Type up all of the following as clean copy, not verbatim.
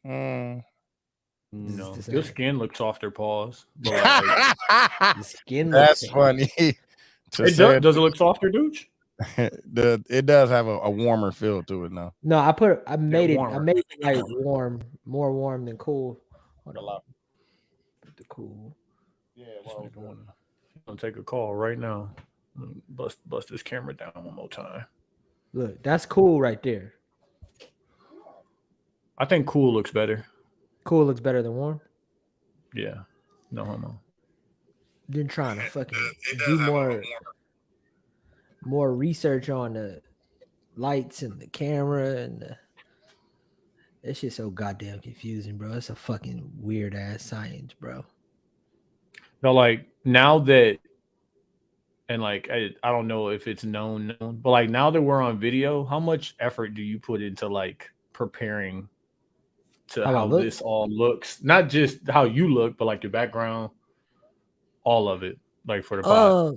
Mm. No, your skin looks softer. Pause. But the skin That's looks funny. Does it look softer, dude? It does have a warmer feel to it now. No, I made it like warm, more warm than cool. Hold on. Put the cool. Yeah, well, I'm gonna take a call right now. Bust this camera down one more time. Look, that's cool right there. I think cool looks better. Cool looks better than warm. Yeah, no homo. Then trying to fucking do more research on the lights and the camera and that shit's so goddamn confusing, bro. It's a fucking weird ass science, bro. No, like now that, and like I don't know if it's known, but like now that we're on video, how much effort do you put into like preparing to how this all looks? Not just how you look, but like your background, all of it, like for the pod.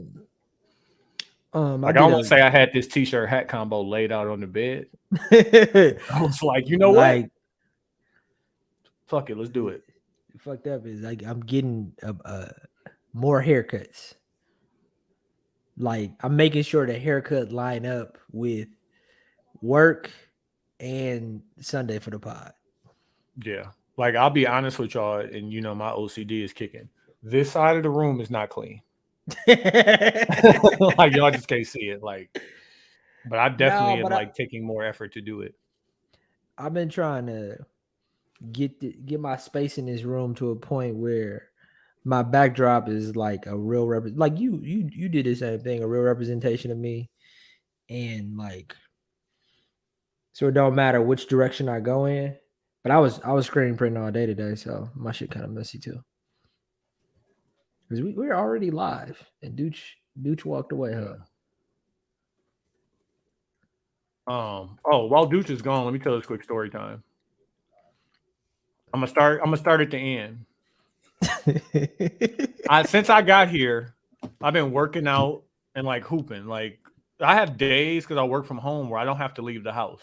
Like I won't say I had this t-shirt hat combo laid out on the bed. I was like, you know what? Fuck it, let's do it. Fucked up is like I'm getting more haircuts. Like I'm making sure the haircut line up with work and Sunday for the pod. Yeah. Like I'll be honest with y'all, and you know my OCD is kicking. This side of the room is not clean. Like y'all just can't see it. Like, but I definitely am like taking more effort to do it. I've been trying to get my space in this room to a point where my backdrop is like a real like you did the same thing, a real representation of me, and like so it don't matter which direction I go in. But I was screen printing all day today, so my shit kind of messy too. Because we're already live, and Dooch walked away, huh? Oh, while Dooch is gone, let me tell this quick story time. I'm gonna start at the end. Since I got here, I've been working out and like hooping. Like I have days because I work from home where I don't have to leave the house.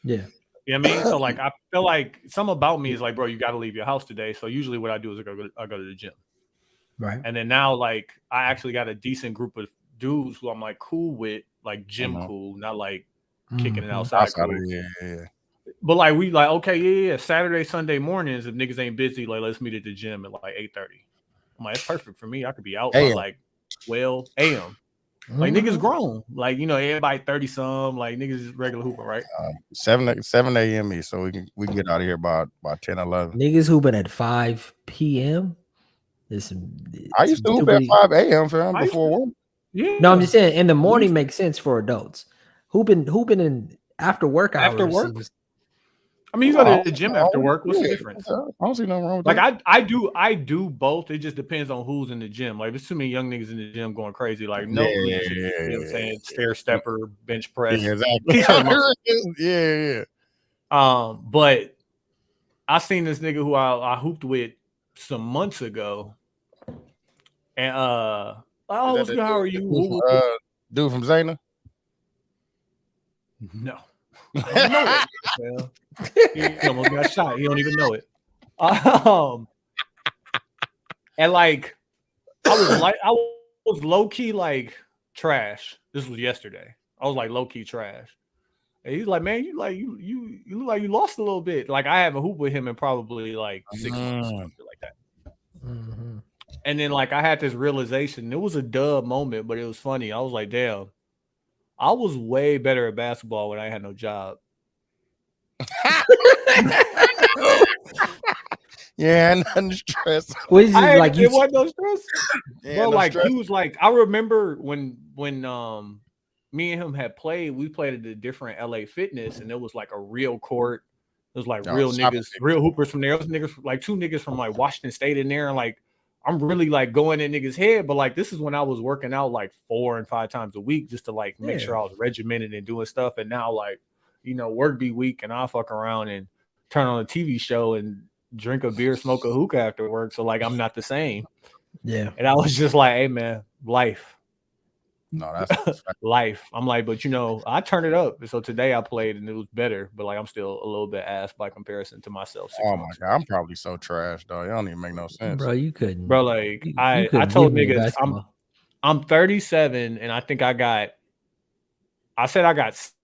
Yeah. You know what I mean? So like I feel like something about me is like, bro, you got to leave your house today. So usually what I do is I go to the gym. Right. And then now like I actually got a decent group of dudes who I'm like cool with, like gym cool, not like kicking it outside cool. Yeah. But like we like, okay, yeah. Saturday, Sunday mornings, if niggas ain't busy, like let's meet at the gym at like 8:30. I'm like, it's perfect for me. I could be out by like 12 a.m. Like niggas grown. Like, you know, everybody 30 some, like niggas is regular hooping, right? 7 a.m. so we can get out of here by 10, 11. Niggas hooping at 5 p.m. I used to hoop at 5 a.m. fam before work. Yeah. No, I'm just saying in the morning makes sense for adults. Hooping in after work hours. After work? I mean, you go to the gym after work. What's the difference? I don't see nothing wrong with that. Like I do both. It just depends on who's in the gym. Like there's too many young niggas in the gym going crazy. Like no, you know what I'm saying? Stair stepper, bench press. Yeah, exactly. yeah. But I seen this nigga who I hooped with some months ago, and how are you? Dude from Zayna? No. I don't know it. He almost got shot. He don't even know it. And like I was low key like trash. This was yesterday. I was like low key trash. And he's like, man, you look like you lost a little bit. Like I haven't hooped with him in probably like 6 months, something like that. Mm-hmm. And then like I had this realization. It was a dub moment, but it was funny. I was like, damn. I was way better at basketball when I had no job. Yeah, nothing stress. It wasn't no stress. Yeah, bro, no like stress. he was like, I remember when me and him had played, we played at a different LA Fitness, and it was like a real court. It was like real niggas, real hoopers from there. It was niggas, like two niggas from like Washington State in there, and like I'm really like going in niggas' head, but like this is when I was working out like 4 and 5 times a week just to like make sure I was regimented and doing stuff. And now like, you know, work be weak and I'll fuck around and turn on a TV show and drink a beer, smoke a hookah after work. So like I'm not the same. Yeah. And I was just like, hey man, life. No, that's life. I'm like, but I turned it up. So today I played and it was better, but like I'm still a little bit ass by comparison to myself. 6 oh my months god, I'm probably so trash, though. It don't even make no sense. Bro, you couldn't. Bro, like you I couldn't told give me niggas I'm 37 and I think I got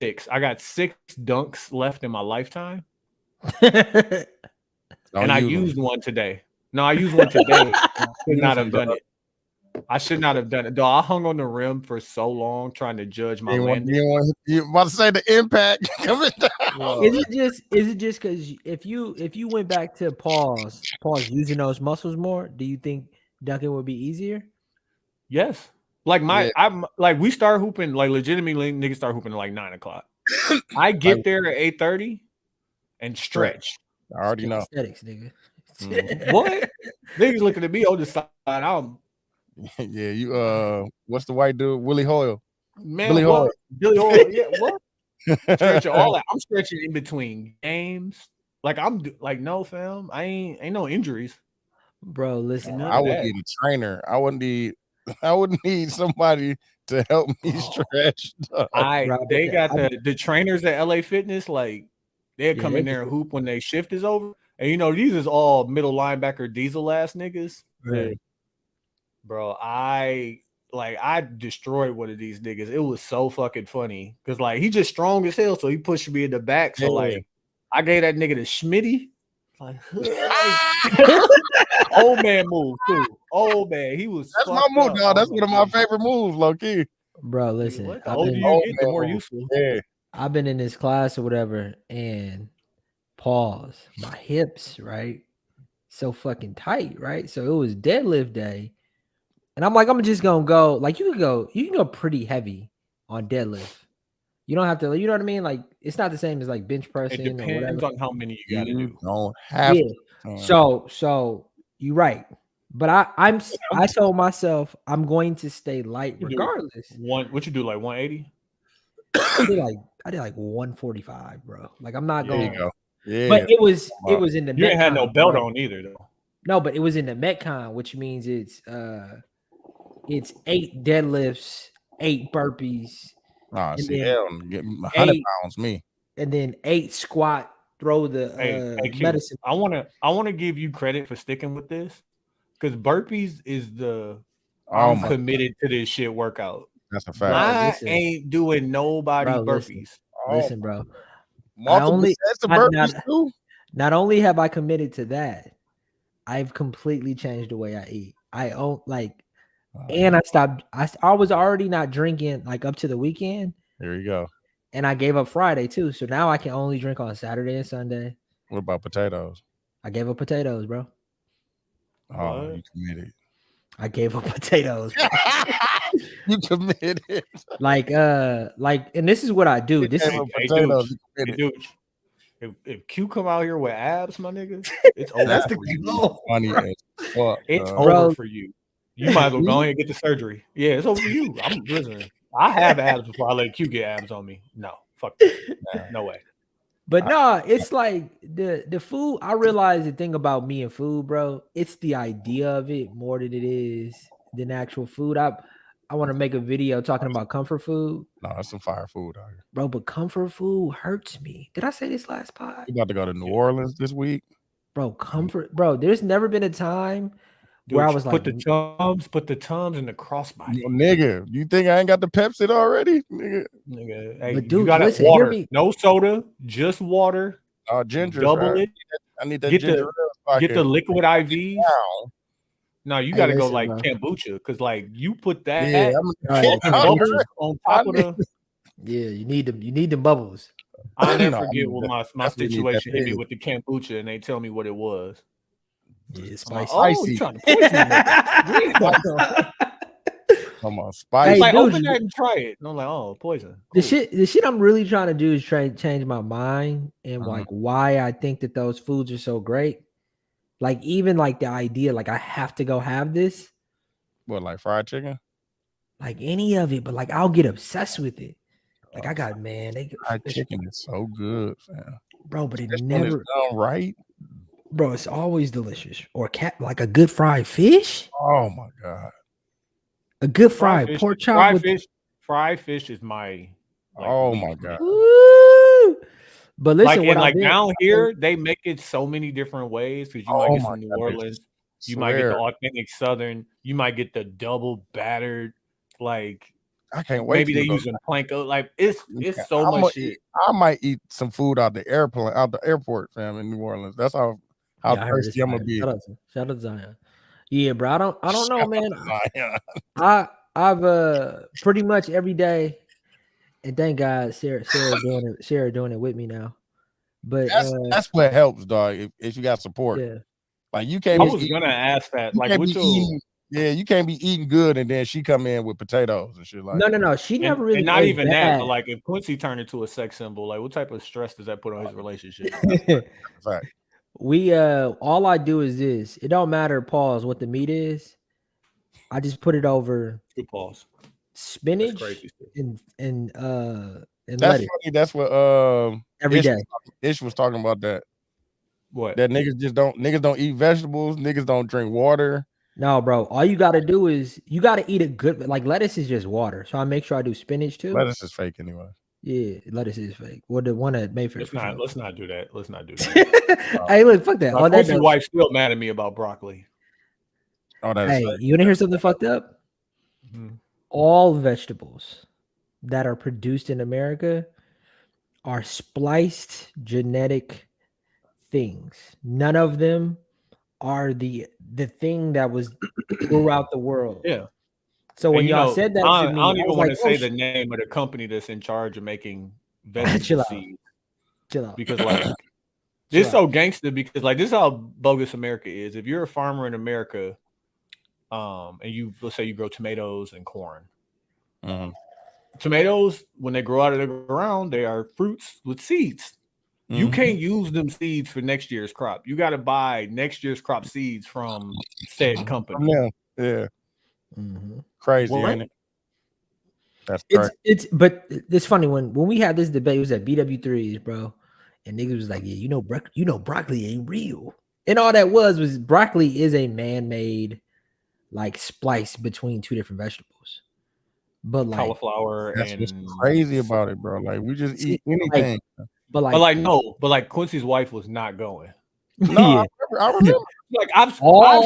6. I got 6 dunks left in my lifetime. And I used one today. No, I used one today. I should not have done it. I should not have done it. Though I hung on the rim for so long trying to judge my landing. You about to say the impact coming down. Is it just because if you went back to pause using those muscles more, do you think dunking would be easier? Yes. Like I'm like we start hooping, like legitimately niggas start hooping at like 9 o'clock. I get there at 8:30 and stretch. I already know. Aesthetics, nigga. What? Niggas looking at me on the side. Yeah, you what's the white dude? Willie Hoyle. Man, Billy Hoyle. Billy Hoyle. Yeah, what? Stretching all that. I'm stretching in between games. Like I'm like, no, fam. I ain't no injuries. Bro, listen. I would need a trainer. I wouldn't need somebody to help me stretch. They got the trainers at LA Fitness, like they'll come in there and hoop when they shift is over. And these is all middle linebacker diesel ass niggas. Right. Bro, I destroyed one of these niggas. It was so fucking funny. Cause like he just strong as hell. So he pushed me in the back. So like I gave that nigga the Schmitty. Like old man move too. Old man. He was that's my move, dog. That's one of my favorite moves, low key. Bro, listen. The older you get, the more useful. Yeah. I've been in this class or whatever, and my hips, right? So fucking tight, right? So it was deadlift day. And I'm like, I'm just gonna go. Like you can go pretty heavy on deadlift. You don't have to, you know what I mean? Like it's not the same as like bench pressing. It depends on how many you gotta do. Don't have to. So you're right. But I told myself I'm going to stay light regardless. What you do, like 180? I did like 145, bro. Like I'm not going. There you go. Yeah. But it was in the you Metcon, ain't had no belt bro. on either though. No, but it was in the Metcon, which means it's 8 deadlifts, 8 burpees. Get 100 pounds me. And then 8 squat, throw the medicine. I wanna give you credit for sticking with this because burpees is I'm committed to this shit workout. That's a fact. I ain't doing nobody burpees. Listen, bro. Not only have I committed to that, I've completely changed the way I eat. And I stopped. I was already not drinking like up to the weekend. There you go. And I gave up Friday too. So now I can only drink on Saturday and Sunday. What about potatoes? I gave up potatoes, bro. Oh, you committed. I gave up potatoes. You committed. And this is what I do. This is potatoes. Dude, if Q come out here with abs, my nigga, it's over. That's the funny as fuck. It's over for you. You might as well go ahead and get the surgery. Yeah, it's over for you. I'm listening. I have abs before I let Q get abs on me. No, fuck that. No way. But no, it's like the food. I realize the thing about me and food, bro. It's the idea of it more than it is than actual food. I want to make a video talking about comfort food. No, that's some fire food out here, bro. But comfort food hurts me. Did I say this last pod? You about to go to New Orleans this week, bro? Bro. There's never been a time where I was put the Tums in the crossbody. Nigga, you think I ain't got the Pepsi already, nigga? Hey, but dude, you got water, no soda, just water. Ginger, double it. I need that ginger. Get the liquid IVs. No, you got to go like kombucha because like you put that bubbles on top of the. Yeah, you need the bubbles. I'll never forget when my situation hit me with the kombucha and they tell me what it was. Yeah, spicy. You trying to poison Come on, spicy. Like, open that and try it. And I'm like, oh, poison. Cool. The shit I'm really trying to do is change my mind and like why I think that those foods are so great. Like even like the idea, like I have to go have this. What, like fried chicken? Like any of it, but like I'll get obsessed with it. Like I got fried chicken is so good, fam. Bro, but it never done right. Bro, it's always delicious. Or like a good fried fish. Oh my god. A good fried pork chop. fried fish is my Oh least my favorite. god. Woo! But listen, And what I like did, down here, they make it so many different ways because you might Oh get my some New god. Orleans, you might get the authentic Southern, you might get the double battered, like I can't wait. maybe to they go. using planko. Like it's so I'ma much shit. I might eat some food out the airport, fam, in New Orleans. That's how I heard thirsty this, I'm gonna man. be. Shout out to Zion. Yeah, bro. I don't know, Shout man. out to Zion. I've pretty much every day, and thank God Sarah doing it with me now. But That's what helps, dog. If you got support, yeah, like you I can't. was gonna ask that. You Like can't with be your eating. Yeah, you can't be eating good, and then she come in with potatoes and shit like. no. She never really and not ate even bad. that, but like if Quincy turned into a sex symbol, like what type of stress does that put on his relationship? Fact. We all I do is this. It don't matter, pause, what the meat is. I just put it over Good pause. spinach crazy. and That's lettuce funny. That's what every day. Ish was talking about that. What? That niggas don't eat vegetables. Niggas don't drink water. No, bro. All you gotta do is you gotta eat a good like lettuce is just water. So I make sure I do spinach too. Lettuce is fake anyway. Yeah, lettuce is fake. Well, the one at Mayfair. Let's not do that. Let's not do that. Hey, look, fuck that. My Quincy's wife's still mad at me about broccoli. Oh, that's Hey, fake. you wanna hear something fucked up? Mm-hmm. All vegetables that are produced in America are spliced genetic things. None of them are the thing that was throughout the world. Yeah. So when y'all said that I to me, don't even want to say the the name of the company that's in charge of making Chill vegetable out. seeds. Chill out. Because like this is so gangster because like this is how bogus America is. If you're a farmer in America, and let's say you grow tomatoes and corn. Mhm. Tomatoes, when they grow out of the ground, they are fruits with seeds. You can't use them seeds for next year's crop. You got to buy next year's crop seeds from said company. Yeah. Mhm. Crazy, Well, ain't it? That's crazy. But it's funny when we had this debate, it was at BW3s, bro, and niggas was like, yeah, you know broccoli ain't real. And all that was broccoli is a man-made like splice between two different vegetables. But like cauliflower That's and what's crazy about it, bro. Like we just eat anything. but like Quincy's wife was not going. No, yeah. I remember. Like I've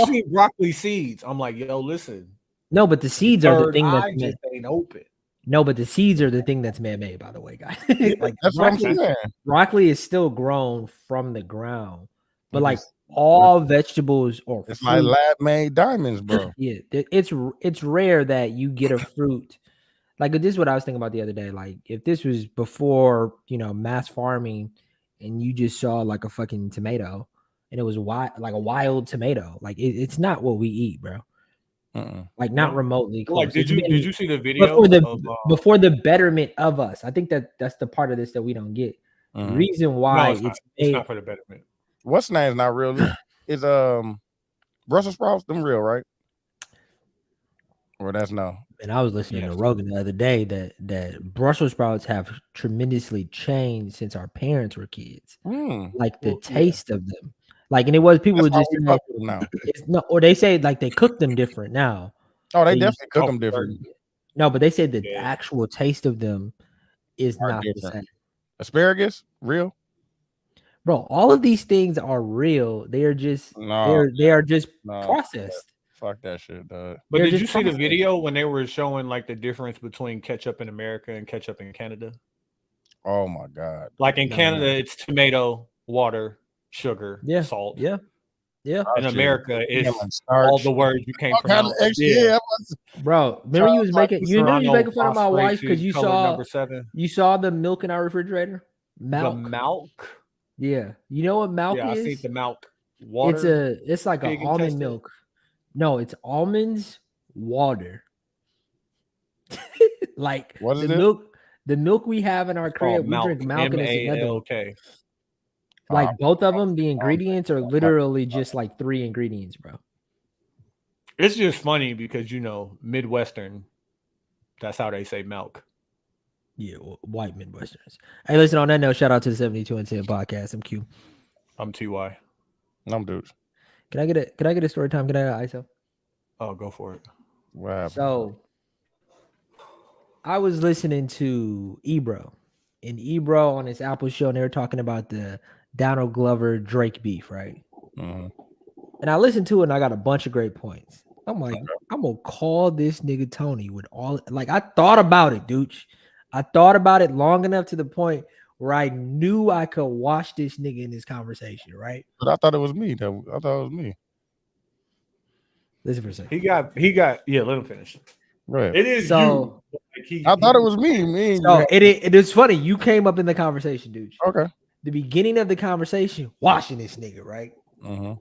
seen broccoli seeds. I'm like, yo, listen. No, but the seeds are the thing that's just ain't open. No, but the seeds are the thing that's man-made, by the way, guys. Like That's what I'm saying. Broccoli is still grown from the ground, but like all vegetables or it's fruit, like lab-made diamonds, bro. Yeah, it's rare that you get a fruit. Like this is what I was thinking about the other day. Like if this was before mass farming, and you just saw like a fucking tomato, and it was like a wild tomato, like it's not what we eat, bro. Like not remotely close. Like did you see the video before the betterment of us? I think that's the part of this that we don't get. The reason why it's not for the betterment. What's name's not real? Is Brussels sprouts them real, right? Or that's no. And I was listening to Rogan the other day that Brussels sprouts have tremendously changed since our parents were kids. Like the taste of them. Like, and it was people would just say, or they say like they cook them different now. Oh, they definitely cook them different. No, but they said the actual taste of them is not the same. Asparagus, real? Bro, all of these things are real. They are just they are just processed. Fuck that shit, dog. But did you see the video when they were showing like the difference between ketchup in America and ketchup in Canada? Oh my god! Like in Canada, it's tomato, water, sugar, salt. Yeah. In America, it's all the words you can't pronounce. Bro, remember you was making fun of my wife because you saw the milk in our refrigerator. Milk. The milk. Yeah, you know what milk is? I see the milk. Water. It's like an almond milk. No, it's almonds, water. Like what is the milk we have in our crib, we drink milk and it's like both of them, the ingredients are literally just like 3 ingredients, bro. It's just funny because Midwestern, that's how they say milk. Yeah, white Midwesterners. Hey, listen, on that note, shout out to the 72 and 10 podcast. I'm Q. I'm TY. I'm Dudes. Can I get a story time? Can I get ISO? Oh, go for it. Wow. So I was listening to Ebro, and Ebro on his Apple show, and they were talking about the Donald Glover Drake beef, right? Mhm. And I listened to it, and I got a bunch of great points. I'm like, I'm gonna call this nigga Tony with all. Like, I thought about it, dude. I thought about it long enough to the point where I knew I could watch this nigga in this conversation, right? But I thought it was me. I thought it was me. Listen for a second. He got. Yeah, let him finish. Right. It is So, you. I thought it was me. Me. So it is funny. You came up in the conversation, dude. Okay. The beginning of the conversation, watching this nigga, right? Mm-hmm.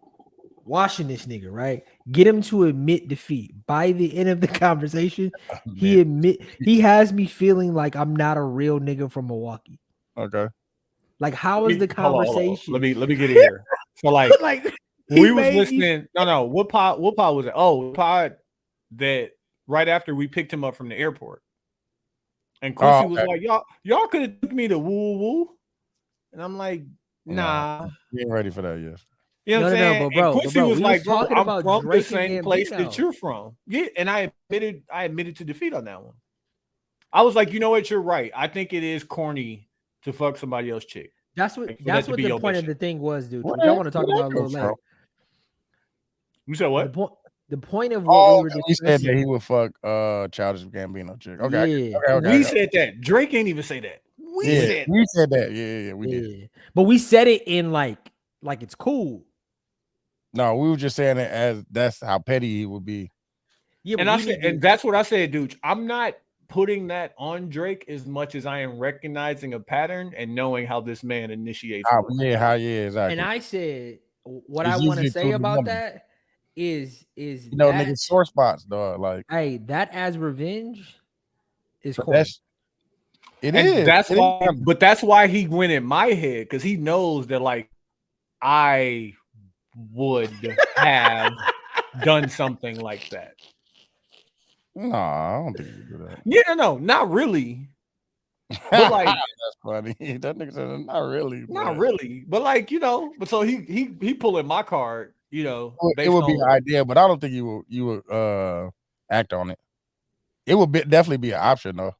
Watching this nigga, right? Get him to admit defeat. By the end of the conversation, he has me feeling like I'm not a real nigga from Milwaukee. Okay. Like, how is the conversation? Hold on. Let me get in here. So like we was listening. Me... No. What pod was it? Oh, pod that right after we picked him up from the airport. And Quincy was like, y'all could have took me to woo woo. And I'm like, nah. You ain't ready for that yet. You know what I'm saying? But bro, Quincy was like, bro, I'm from the Drake same place that you're from. Yeah, and I admitted to defeat on that one. I was like, you know what, you're right. I think it is corny to fuck somebody else's chick. That's what the point of the thing was, dude. Which I want to talk about a little later. You said what? The point of what we were discussing. We said that he would fuck Childish Gambino chick. Okay. Yeah. Okay. We said that. Drake ain't even say that. We said that. Yeah, we did. But we said it in like it's cool. No, we were just saying it as that's how petty he would be. Yeah, and that's what I said, dude. I'm not putting that on Drake as much as I am recognizing a pattern and knowing how this man initiates. Exactly. And I said what I want to say about that is niggas sore spots, dog. Like, hey, that as revenge is corny. That's why he went in my head, because he knows that like I would have done something like that. No, I don't think you do that. Yeah, no, not really. But like that's funny. That nigga said not really. Not really. But like, but so he pulling my card, It would be an idea, but I don't think you would act on it. It would definitely be an option though.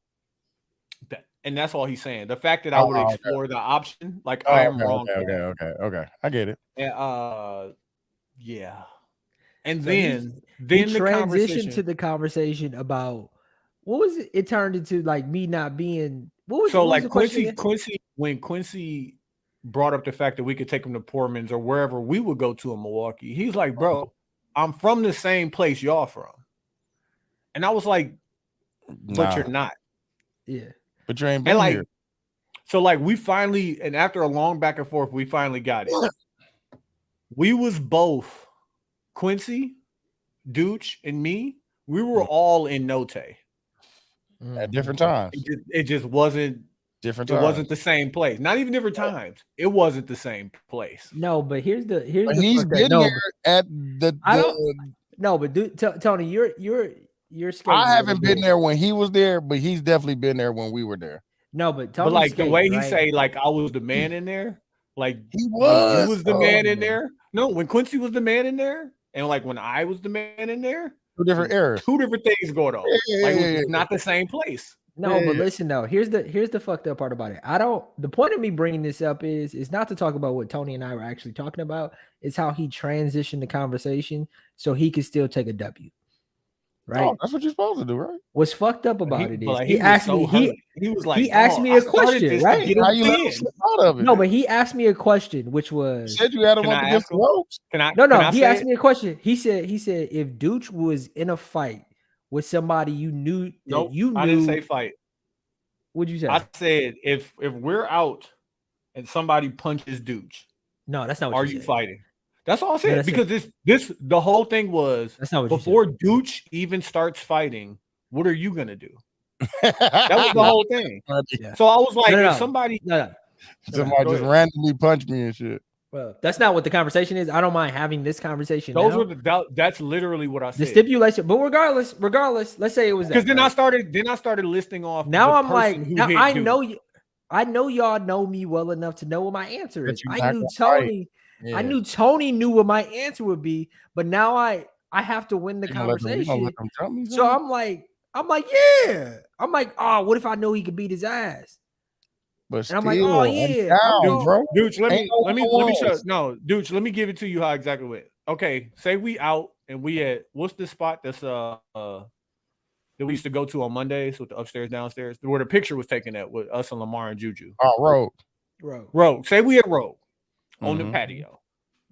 And that's all he's saying. The fact that I would explore the option, like I am wrong. Okay. I get it. And, yeah. And so then the transition to the conversation about what was it? It turned into like me not being. Quincy, when Quincy brought up the fact that we could take him to Portman's or wherever we would go to in Milwaukee, he's like, bro, I'm from the same place y'all from. And I was like, but you're not. Yeah. But you ain't been here. So like we finally, and after a long back and forth, we finally got it. We was both Quincy, Dooch, and me. We were all in Note at different times. It just wasn't different. It wasn't the same place. Not even different times. It wasn't the same place. No, but he's been there at the. No, but Tony, you're scared. I haven't been there when he was there, but he's definitely been there when we were there. No, but like the way he say, like I was the man in there, like he was the man in there. No, when Quincy was the man in there, and like when I was the man in there, two different eras, two different things going on. It's not the same place. No, but listen though, here's the fucked up part about it. The point of me bringing this up is not to talk about what Tony and I were actually talking about. It's how he transitioned the conversation so he could still take a W. Right, that's what you're supposed to do, right? What's fucked up about it is he asked me. He asked me a question, right? How you let him out of it? No, but he asked me a question, which was. You said you had him up against the ropes. No. He asked me a question. He said if Dooch was in a fight with somebody you knew, I didn't say fight. What'd you say? I said if we're out and somebody punches Dooch. No, that's not what you said. Fighting? That's all I said, because this the whole thing was before Dooch even starts fighting, what are you gonna do? That was the whole thing. Yeah. So I was like, if somebody just randomly punch me and shit. Well, that's not what the conversation is. I don't mind having this conversation. That's literally what I said. The stipulation, but regardless, let's say it was that. Because then I started listing off. Now I'm like, I know y'all know me well enough to know what my answer is. I knew Tony. Yeah. I knew Tony knew what my answer would be, but now I have to win the conversation. So I'm like, I'm like, yeah. I'm like, oh, what if I know he could beat his ass? But And still, I'm like, oh yeah, down, bro. Dude, let me show. Ones. No, dude, let me give it to you how exactly went. Okay, say we out and we at what's the spot that's that we used to go to on Mondays with the upstairs downstairs where the picture was taken at with us and Lamar and Juju. Oh, Rogue. Say we at Rogue on the patio.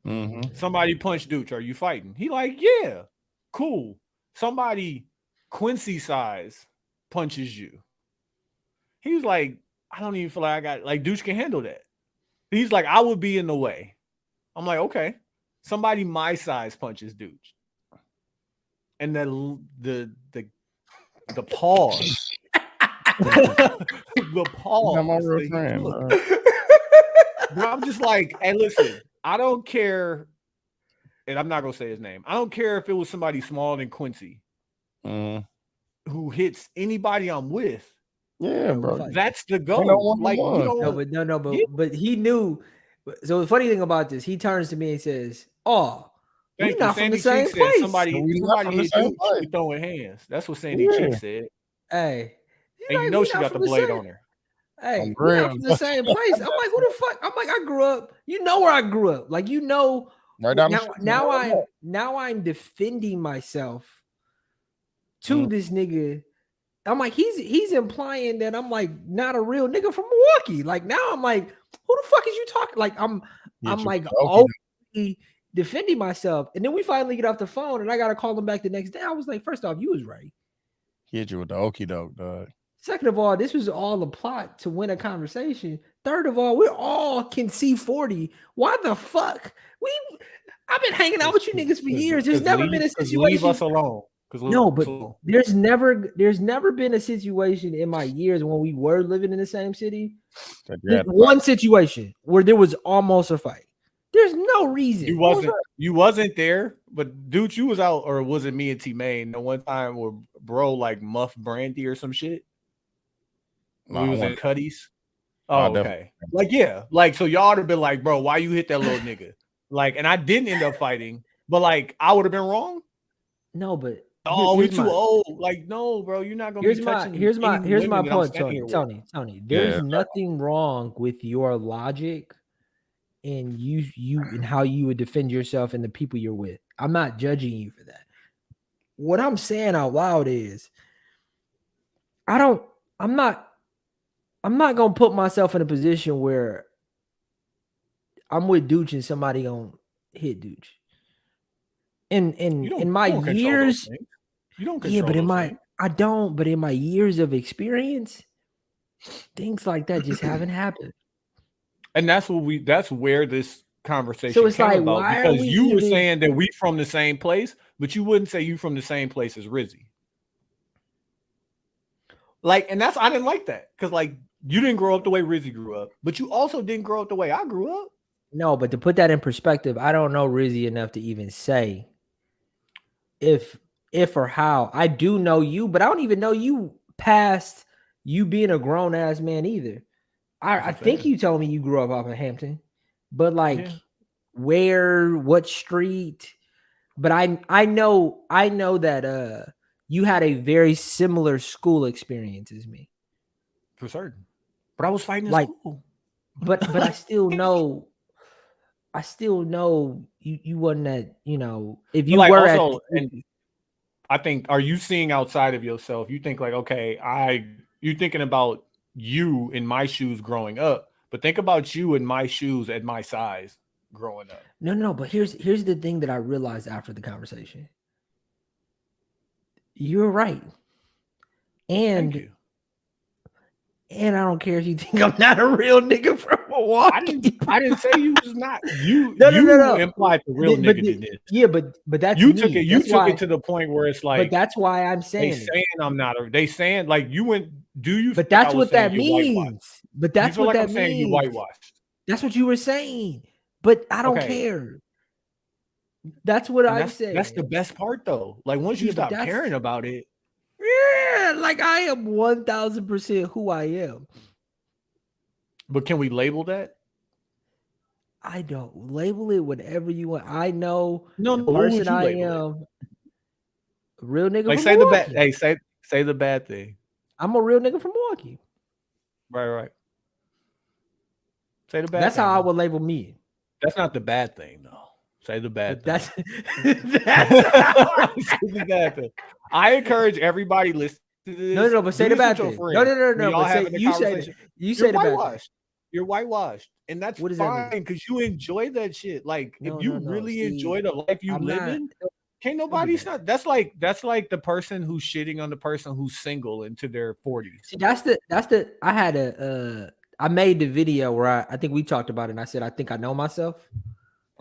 Mm-hmm. Somebody punched Dooch. Are you fighting? He like, yeah, cool. Somebody Quincy size punches you. He was like, I don't even feel like I got like Dooch can handle that. He's like, I would be in the way. I'm like, okay. Somebody my size punches Dooch. And the pause. the pause. I'm my real friend. But I'm just like, hey, listen, I don't care. And I'm not gonna say his name. I don't care if it was somebody smaller than Quincy who hits anybody I'm with. Yeah, bro. That's the goal. Like, but he knew. So the funny thing about this, he turns to me and says, "Oh, we're not from the same place." Somebody hit you throwing hands. That's what Sandy Cheek said. Hey, and you know she got the blade on her. Hey, we're not from the same place. I'm like, who the fuck? I'm like, I grew up. You know where I grew up. Like, you know. Right down now I'm defending myself to this nigga. I'm like, he's implying that I'm like not a real nigga from Milwaukee. Like now I'm like, who the fuck is you talking? Like I'm like defending myself. And then we finally get off the phone and I gotta call him back the next day. I was like, first off, you was right. He hit you with the okie doke, dog. Second of all, this was all a plot to win a conversation. Third of all, we all can see 40. Why the fuck? I've been hanging out with you niggas for years. There's never been a situation. Leave us alone. No, but there's never been a situation in my years when we were living in the same city. One situation where there was almost a fight. There's no reason. You wasn't there, but dude, you was out, or was it me and T Main the one time where bro like muffed Brandy or some shit? We was in Cuddy's. Oh, okay. Like, yeah. Like, so y'all would have been like, bro, why you hit that little nigga? Like, and I didn't end up fighting, but like I would have been wrong. No, but we're too old. Like, no, bro, you're not gonna be touching. Here's my point, Tony. There's nothing wrong with your logic and you and how you would defend yourself and the people you're with. I'm not judging you for that. What I'm saying out loud is I'm not gonna put myself in a position where I'm with Dooch and somebody gonna hit Dooch. In my years, you don't control I don't, but in my years of experience, things like that just haven't happened. And that's where this conversation so it's came like, about, because you were saying that we from the same place, but you wouldn't say you from the same place as Rizzy. Like, and I didn't like that, because like you didn't grow up the way Rizzy grew up, but you also didn't grow up the way I grew up. No, but to put that in perspective, I don't know Rizzy enough to even say if or how. I do know you, but I don't even know you past you being a grown ass man either. I think you told me you grew up off of Hampton, but like where, what street? But I know that you had a very similar school experience as me. For certain. But I was fighting in school. But I still know you wasn't that, you know, if you like were also, and I think, are you seeing outside of yourself? You think like, okay, you're thinking about you in my shoes growing up, but think about you in my shoes at my size growing up. No, but here's the thing that I realized after the conversation. You're right. And I don't care if you think I'm not a real nigga from Milwaukee. I didn't say you was not. You implied the real nigga did this. Yeah, but that's you took it. You took it to the point where it's like. But that's why I'm saying. I'm not. They saying like you went. Do you? But that's what that means. But that's what that means. You whitewashed. That's what you were saying. But I don't care. That's what I said. That's the best part, though. Like once you stop caring about it. Yeah, like I am 1000% who I am. But can we label that? I don't label it whatever you want. I know the person I am. Real nigga. Like Say the bad thing. I'm a real nigga from Milwaukee. Right. Say the bad That's thing. how I though. would label me. That's not the bad thing, though. Say the bad But thing. that's Say the bad thing. I encourage everybody listening to this. no, but say the bad thing. No. Y'all But having you say conversation. you say You're the bad thing. whitewashed. You're whitewashed, and that's What does that mean? fine because you enjoy that shit. Like, No, if you no. really See, enjoy the life you I'm live not- in, can't nobody stop. That's like the person who's shitting on the person who's single into their 40s. See, that's the I had I made the video where I think we talked about it and I said I think I know myself.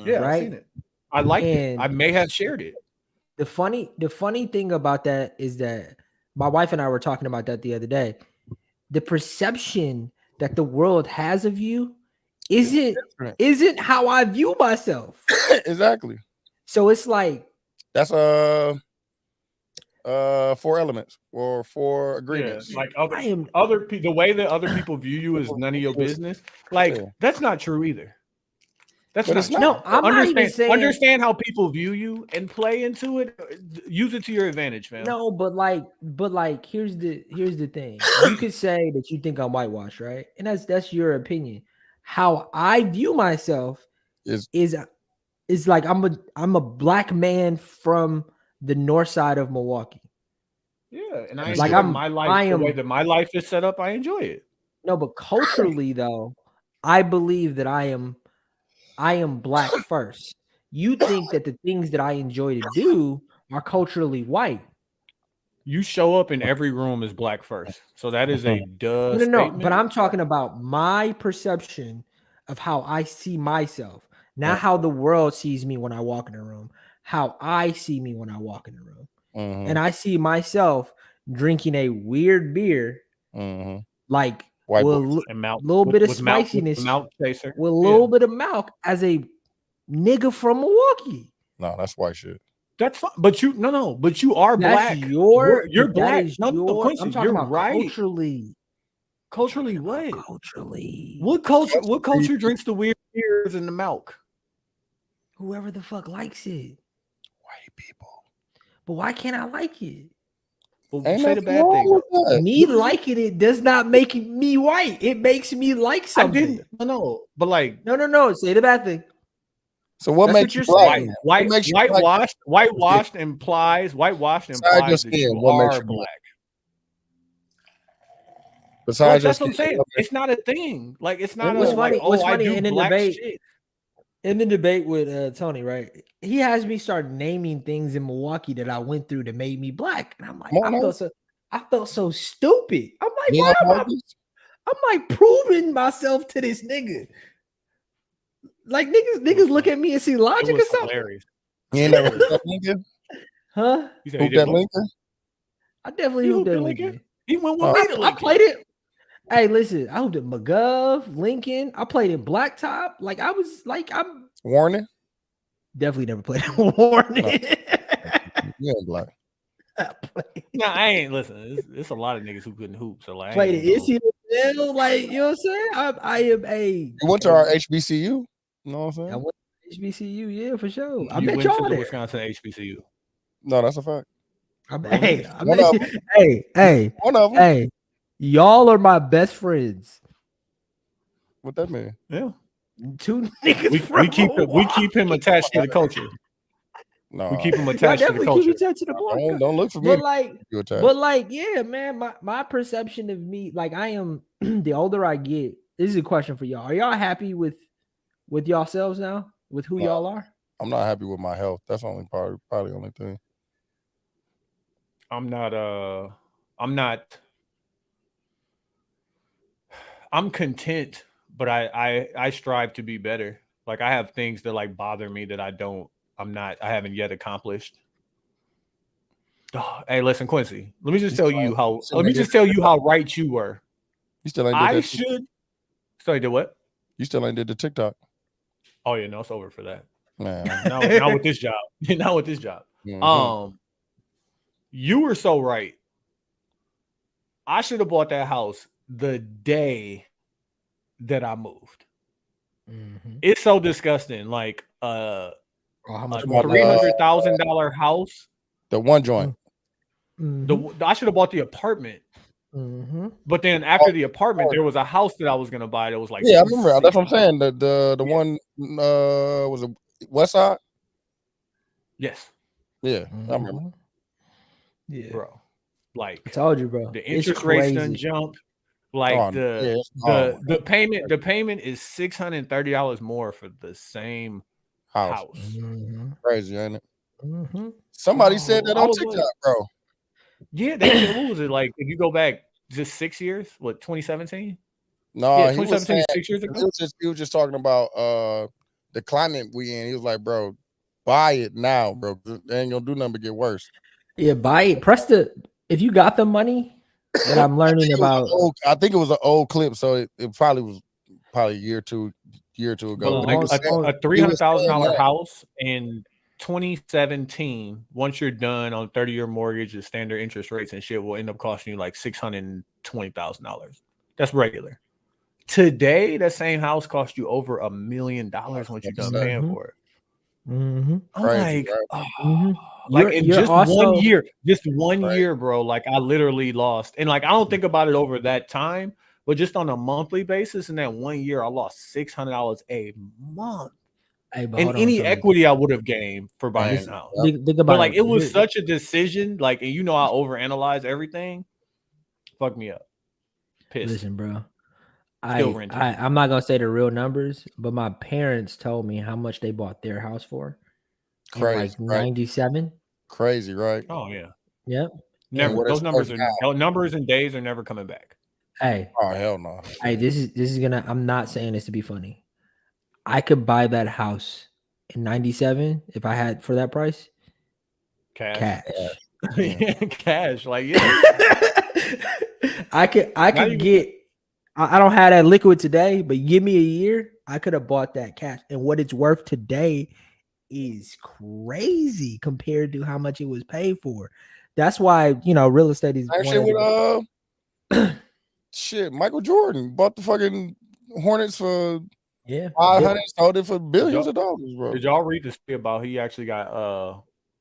Yeah, right? I've seen it. I liked it. And I may have shared it. the funny thing about that is that my wife and I were talking about that the other day. The perception that the world has of you isn't how I view myself. Exactly. So it's like that's 4 elements or 4 agreements. Yeah, like other people, the way that other people view you is none of your business. Like that's not true either. That's But not it's true. not. No, I'm not even saying Understand how people view you and play into it. Use it to your advantage, man. no, but here's the thing. You could say that you think I'm whitewashed, right? And that's your opinion. How I view myself is like I'm a black man from the north side of Milwaukee. Yeah, and I like enjoy my life the way that my life is set up. I enjoy it. No, but culturally though, I believe that I am black first. You think that the things that I enjoy to do are culturally white. You show up in every room as black first. So that is a duh. No, but I'm talking about my perception of how I see myself, not how the world sees me when I walk in a room, how I see me when I walk in a room. And I see myself drinking a weird beer, like with a little bit of spiciness, with a little bit of milk as a nigga from Milwaukee. No, that's white shit. That's fine, but you but you are black. You're black. Quincy, I'm talking you're about right. Culturally, what? Culturally, what culture drinks the weird beers and the milk? Whoever the fuck likes it. White people. But why can't I like it? Well, say the bad thing. Me liking it does not make me white. It makes me like something. No, but like no. Say the bad thing. So what makes you black? Whitewashed implies that you are black. Besides, that's what I'm saying. It's not a thing. Like it's not. What's funny? I do in the black debate? Shit. In the debate with Tony, right? He has me start naming things in Milwaukee that I went through that made me black, and I'm like, I felt so stupid. I'm like, I'm like proving myself to this nigga. Like niggas look at me and see logic or something. Hilarious. You ain't never hooped that Lincoln? Huh? Hooped that Lincoln? I definitely hooped that Lincoln. He went with me to Lincoln. I played it. Hey, listen, I hooped at McGov, Lincoln. I played in Blacktop. Like I was like I'm Warning. Definitely never played in Warning. No. You ain't black. No, I ain't. Listen, it's a lot of niggas who couldn't hoop. So like, played it. Like you know what I'm saying? I am a. You went to our HBCU. You know what I'm saying? I went to HBCU, yeah, for sure. I you met went y'all to the there. Wisconsin HBCU. No, that's a fact. Hey, y'all are my best friends. What that mean? Yeah, 2 niggas. We keep him attached to the culture. No, we keep him attached to the culture. Don't look for me. But like, yeah, man, my perception of me, like I am. The older I get, this is a question for y'all. Are y'all happy with yourselves now? With who y'all are? I'm not happy with my health. That's only probably the only thing. I'm content, but I strive to be better. Like I have things that like bother me that I haven't yet accomplished. Oh, hey, listen, Quincy, let me just tell you how right you were. You still ain't Sorry, did what? You still ain't did the TikTok. Oh yeah, no, it's over for that. Man. Not with this job. Not with this job. Mm-hmm. You were so right. I should have bought that house the day that I moved. Mm-hmm. It's so disgusting. Like how much $300,000 house. The one joint. I should have bought the apartment. Mm-hmm. But then after the apartment, there was a house that I was gonna buy that was like I remember. That's what I'm saying. The one was it West Side? Yes. Yeah, I remember. Yeah, bro. Like I told you, bro. The interest rates done jumped. Like the payment is $630 more for the same house. Mm-hmm. Crazy, ain't it? Mm-hmm. Somebody said that on TikTok, bro. Yeah, they said, what was it like? If you go back just 6 years, what 2017? No, yeah, 2017 was saying, 6 years ago. He was just talking about the climate we in. He was like, bro, buy it now, bro. They ain't gonna do nothing but get worse. Yeah, buy it. Press if you got the money that I'm learning about. I think it was an old clip, so it probably was a year or two ago. But like a $300,000 house in 2017, once you're done on 30-year mortgage, the standard interest rates and shit will end up costing you like $620,000. That's regular. Today, that same house costs you over $1 million once you're done paying for it. Mm-hmm. I'm like, like in just 1 year, year, bro. Like I literally lost, and like I don't think about it over that time, but just on a monthly basis, in that 1 year, I lost $600 a month. Hey, and any equity I would have gained for buying a house. Think about but like it was such a decision, like, and I overanalyze everything. Fuck me up. Pissed. Listen, bro. I'm not gonna say the real numbers, but my parents told me how much they bought their house for. Crazy, like 97. Crazy, right? Oh yeah. Yep. Never. Those numbers and days are never coming back. Hey. Oh hell no. Hey, this is gonna. I'm not saying this to be funny. I could buy that house in 97 if I had for that price. Cash. Cash. Like yeah. I could get. I don't have that liquid today, but give me a year, I could have bought that cash. And what it's worth today is crazy compared to how much it was paid for. That's why, real estate is actually with shit. Michael Jordan bought the fucking Hornets for 500, sold it for billions of dollars, bro. Did y'all read the story about he actually got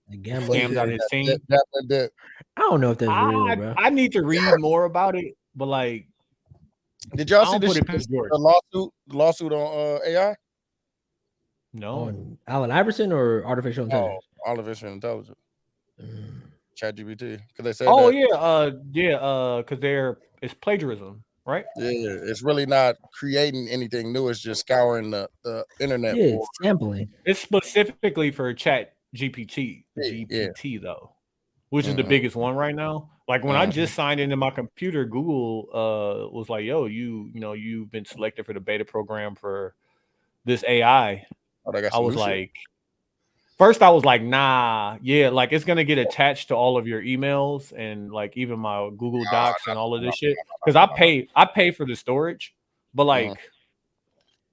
scammed out of his team? I don't know if that's real, bro. I need to read more about it, but like, did y'all see the lawsuit on AI? No. On Allen Iverson or artificial intelligence? Artificial intelligence. ChatGPT. Because they said because it's plagiarism, right? Yeah, it's really not creating anything new. It's just scouring the internet. Yeah, it's sampling. It's specifically for GPT though, which is the biggest one right now. Like when I just signed into my computer, Google was like, "Yo, you've been selected for the beta program for this AI." I was like, first I was like, nah, yeah, like it's gonna get attached to all of your emails and like even my Google Docs and all of this shit. Because I pay for the storage, but like,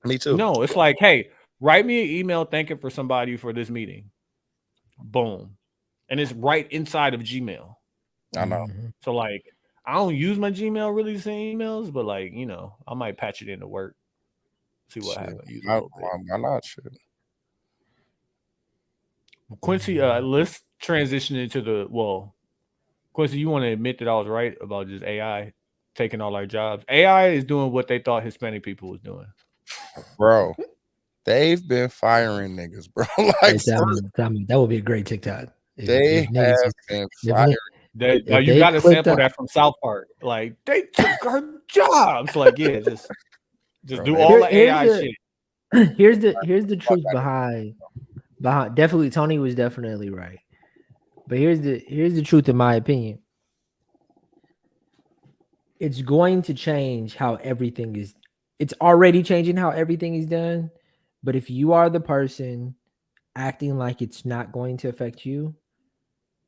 me too. No, it's like, hey, write me an email thanking for somebody for this meeting. Boom, and it's right inside of Gmail. I know. So like, I don't use my Gmail really to send emails, but like, I might patch it into work. See what happens. I'm not sure. Quincy, let's transition into Quincy, you want to admit that I was right about just AI taking all our jobs? AI is doing what they thought Hispanic people was doing. Bro, they've been firing niggas, bro. Like, tell me, that would be a great TikTok. They have been firing. You got to sample that from South Park. Like, they took our jobs. Like, yeah, just do all the AI shit. Here's the truth behind definitely Tony was definitely right. But here's the truth in my opinion. It's going to change how everything is. It's already changing how everything is done. But if you are the person acting like it's not going to affect you,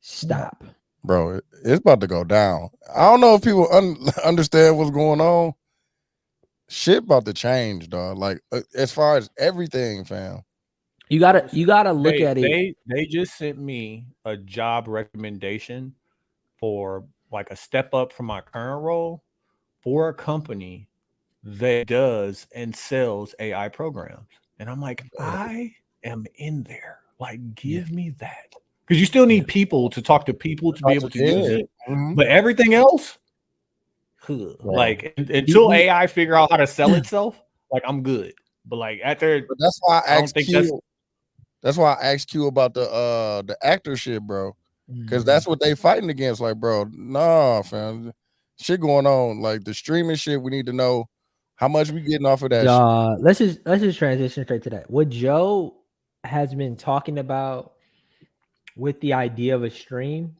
stop. Bro, it's about to go down. I don't know if people understand what's going on. Shit about to change, dog. Like as far as everything, fam. You gotta look at it. They just sent me a job recommendation for like a step up from my current role for a company that does and sells AI programs. And I'm like, I am in there. Like, give me that. because you still need people to talk to people to be able to use it. Mm-hmm. But everything else, like until AI figure out how to sell itself, like I'm good. But like after, but that's why I asked Q. That's why I asked Q about the actor shit, bro. Because that's what they fighting against. Like, bro, nah, fam, shit going on. Like the streaming shit, we need to know how much we getting off of that shit. Let's just transition straight to that. What Joe has been talking about with the idea of a stream.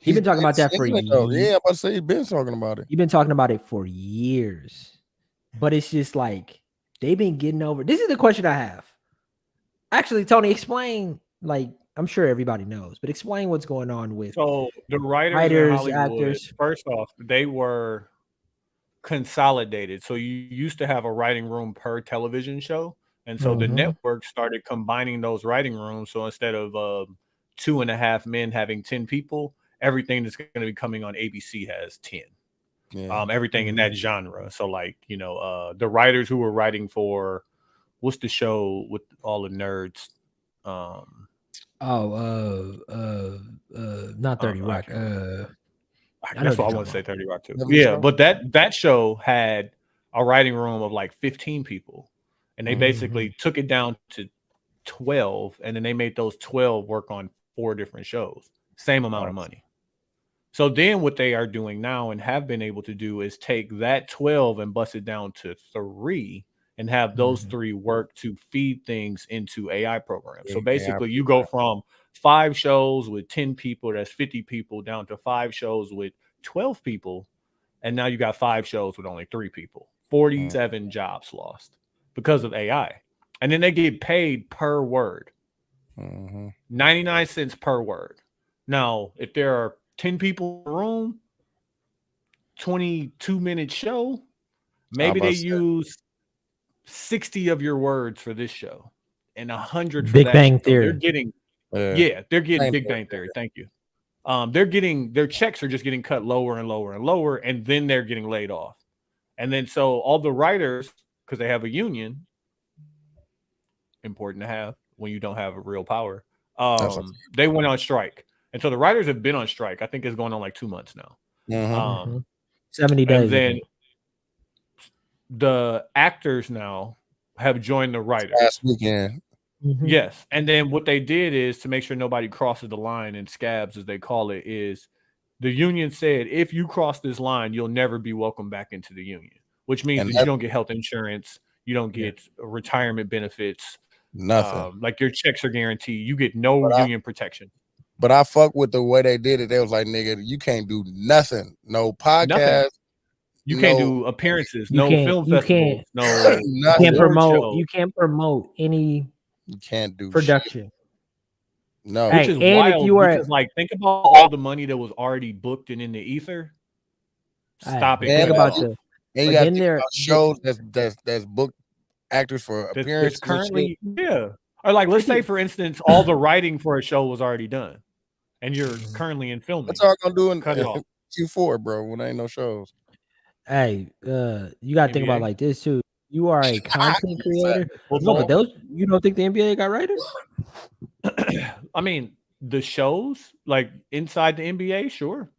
He's been talking about that for years. Yeah, I'm about to say he's been talking about it. He's been talking about it for years. But it's just like they've been getting over. This is the question I have. Actually, Tony, explain. Like, I'm sure everybody knows, but explain what's going on with. So the writers actors. First off, they were consolidated. So you used to have a writing room per television show, and so the network started combining those writing rooms. So instead of 2.5 men having 10 people, everything that's going to be coming on ABC has 10. Yeah. Everything in that genre. So like, you know, the writers who were writing for what's the show with all the nerds? Not 30 Rock. That's what I want to say, 30 Rock too. Yeah, but that show had a writing room of like 15 people, and they basically took it down to 12, and then they made those 12 work on 4 different shows, same amount of money. So then what they are doing now and have been able to do is take that 12 and bust it down to 3 and have those 3 work to feed things into AI programs. So basically you go from 5 shows with 10 people, that's 50 people, down to 5 shows with 12 people. And now you got 5 shows with only 3 people, 47 jobs lost because of AI. And then they get paid per word, 99 cents per word. Now, if there are 10 people in the room, 22-minute show, maybe they use 60 of your words for this show and 100 for Big that Bang show. Theory. They're getting they're getting Big Bang Theory. Thank you. They're getting, their checks are just getting cut lower and lower and lower, and then they're getting laid off. And then so all the writers, because they have a union, important to have when you don't have a real power, they went on strike. And so the writers have been on strike. I think it's going on like 2 months now. 70 days. And then the actors now have joined the writers. Last weekend. Yes. And then what they did is, to make sure nobody crosses the line, and scabs, as they call it, is the union said, if you cross this line, you'll never be welcome back into the union, which means that you don't get health insurance. You don't get retirement benefits. Nothing. Like your checks are guaranteed. You get no union protection. But I fuck with the way they did it. They was like, nigga, you can't do nothing. No podcast. Nothing. You can't do appearances. No film festivals. No, you can't promote. You can't promote any. You can't do production. Shit. No, which is wild. If you are, because like, think about all the money that was already booked and in the ether. Stop it. Think about the. And you got to think about shows that's booked actors for appearances. Currently, or like, let's say for instance, all the writing for a show was already done, and you're currently in filming. That's all I'm gonna do in cut it off. Q4, bro. When there ain't no shows. Hey, you gotta think about like this too. You are a content creator. No, but those, you don't think the NBA got writers? I mean, the shows like inside the NBA, sure.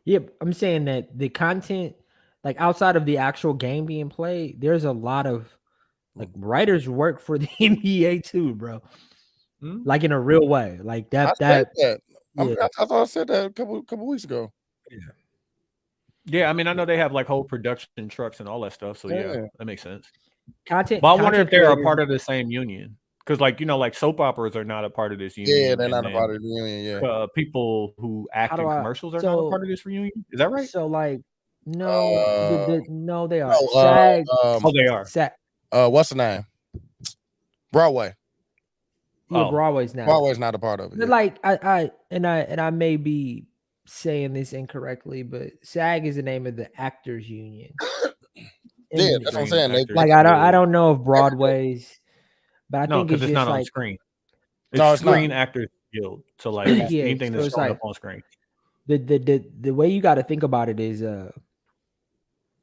Yeah, I'm saying that the content, like outside of the actual game being played, there's a lot of like writers work for the NBA too, bro. Like in a real way, like that. I thought I said that a couple weeks ago. Yeah, I mean, I know they have like whole production trucks and all that stuff, so yeah, that makes sense. But I wonder if they're a part of the same union, because like, you know, like soap operas are not a part of this union. Yeah, they're not a part of the union. Yeah, people who act in commercials are not a part of this reunion. Is that right? So like, no, no, they are. SAG, they are. SAG. What's the name? Broadway. Yeah, Broadway's not. Broadway's not a part of it. But like, I may be saying this incorrectly, but SAG is the name of the actors union. Yeah, that's what I'm saying. Like, I don't know if Broadway's, but I think it's just not like on screen. It's Screen Actors Guild. So like anything that's showing up on screen. The way you got to think about it is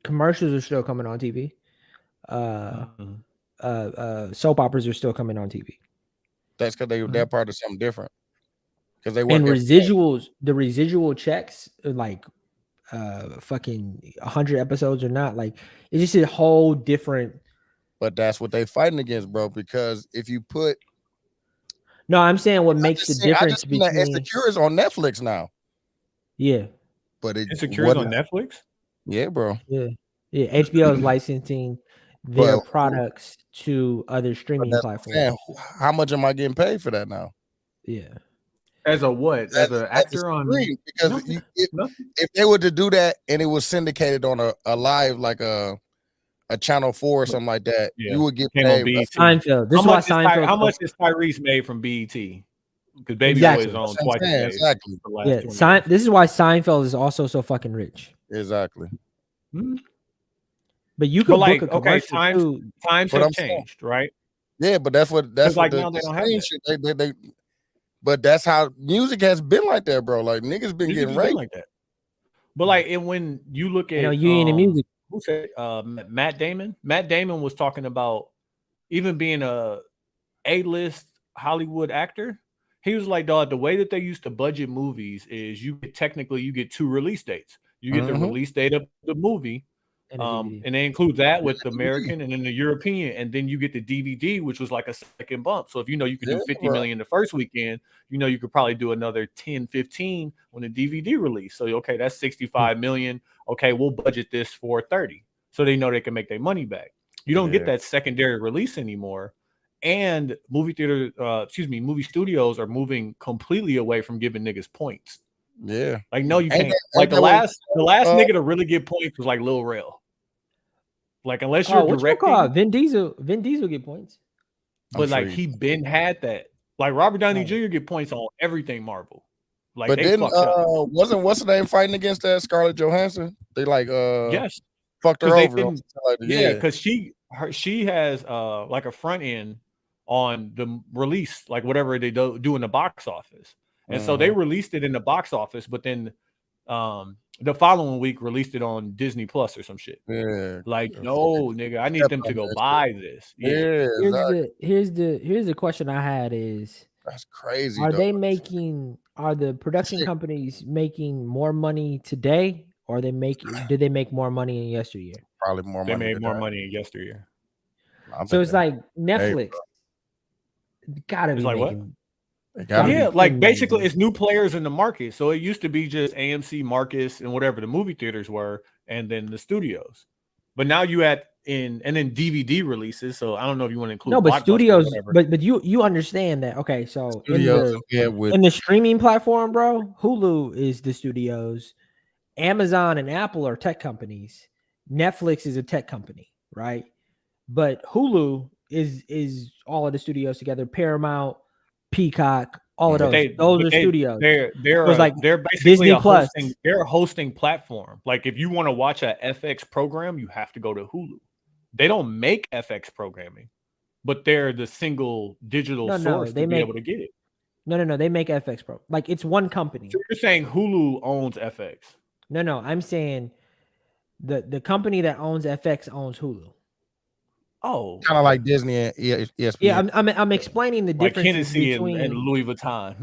commercials are still coming on TV. Soap operas are still coming on TV. That's because they're part of something different. because they and residuals. The residual checks like fucking 100 episodes or not, like it's just a whole different. But that's what they fighting against, bro. Because if you put no, I'm saying what makes the difference between Insecure is on Netflix now. Yeah, but Insecure is on Netflix. Yeah, bro. Yeah. HBO is licensing their products to other streaming platforms. How much am I getting paid for that now? Yeah. As a what? As an actor on screen? Because if they were to do that and it was syndicated on a live like a Channel 4 or something like that, you would get paid. Seinfeld. This is why Seinfeld. How much is Tyrese made from BET? Because Baby Boy is on twice a day. Exactly. Yeah. This is why Seinfeld is also so fucking rich. Exactly. But you could book a commercial times have changed, right? Yeah, but that's what like now they don't have that. They but that's how music has been like that, bro. Like niggas been getting raped like that. But like, and when you look at Union Music, who said Matt Damon? Matt Damon was talking about even being a A-list Hollywood actor. He was like, dog, the way that they used to budget movies is you get 2 release dates. You get the release date of the movie, and they include that with the American and then the European, and then you get the DVD, which was like a second bump. So if you could do 50 million the first weekend, you could probably do another 10, 15 when the DVD release. So okay, that's 65 million. Okay, we'll budget this for 30. So they know they can make their money back. You don't get that secondary release anymore. And movie studios are moving completely away from giving niggas points. Yeah. Like, no, you can't. Like the last nigga to really get points was like Lil Rel. Like, unless you're directing, Vin Diesel get points. But like he been had that. Like Robert Downey Jr. get points on everything Marvel. Like, but then wasn't what's the name fighting against that Scarlett Johansson? They like yes fucked her over. Yeah, because she has like a front end on the release, like whatever they do in the box office. And so they released it in the box office, but then the following week released it on Disney Plus or some shit. Yeah. Like, no, nigga, I need them to go buy this. Yeah. Here's the question I had is, that's crazy. Are the production companies making more money today, or did they make more money in yesteryear? Probably more money. They made more money in yesteryear. So it's like Netflix gotta be like making. Yeah, like basically it's new players in the market. So it used to be just AMC, Marcus, and whatever the movie theaters were, and then the studios. But now you and then DVD releases. So I don't know if you want to include but studios, but you understand that. Okay, so in the streaming platform, bro, Hulu is the studios, Amazon and Apple are tech companies, Netflix is a tech company, right? But Hulu is all of the studios together, Paramount, Peacock, all of those. Those are studios. They're basically they're a hosting platform. Like if you want to watch a FX program, you have to go to Hulu. They don't make FX programming, but they're the single digital source to be able to get it. No. They make FX Pro. Like it's one company. So you're saying Hulu owns FX? No. I'm saying the company that owns FX owns Hulu. Oh, kind of like Disney and ESPN. Yeah, I'm explaining the difference between and Louis Vuitton.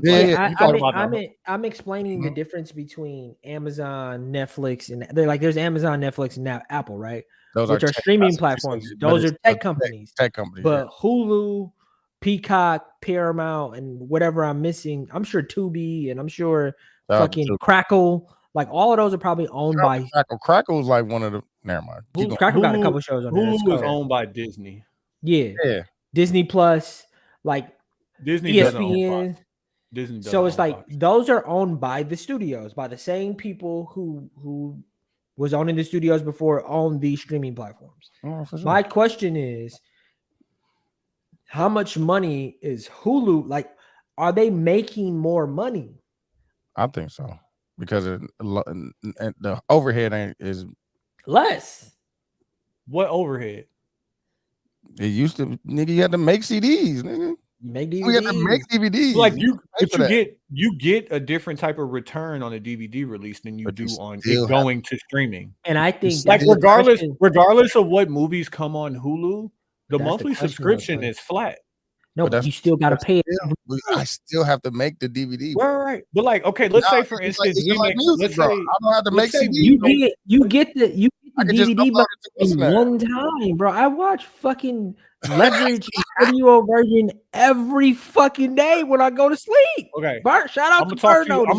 I'm explaining the difference between Amazon, Netflix, and there's Amazon, Netflix, and now Apple, right? Which are streaming platforms. Those are tech companies. But Hulu, Peacock, Paramount, and whatever I'm missing, I'm sure Tubi, and I'm sure fucking Crackle. Like all of those are probably owned by Crackle is like one of the. Never mind. Crackle got a couple shows on there. Hulu was owned by Disney. Yeah. Disney Plus, like Disney, ESPN. Disney. So it's like those are owned by the studios, by the same people who was owning the studios before owned these streaming platforms. Oh, for sure. My question is, how much money is Hulu? Like, are they making more money? I think so. Because the overhead is less. What overhead? It used to, nigga, you had to make CDs, nigga. Make DVDs. We had to make DVDs. Like you get a different type of return on a DVD release than you do on it going to streaming. And I think like regardless of what movies come on Hulu, the monthly subscription is flat. No, but you still got to pay it. I still have to make the DVD. Right. But like, okay, let's say for instance, we make. Let's say I don't have to make CD. You get the DVD in one time, bro. I watch fucking Leverage audio version every fucking day when I go to sleep. Okay, Bart, shout out to Bird Notice.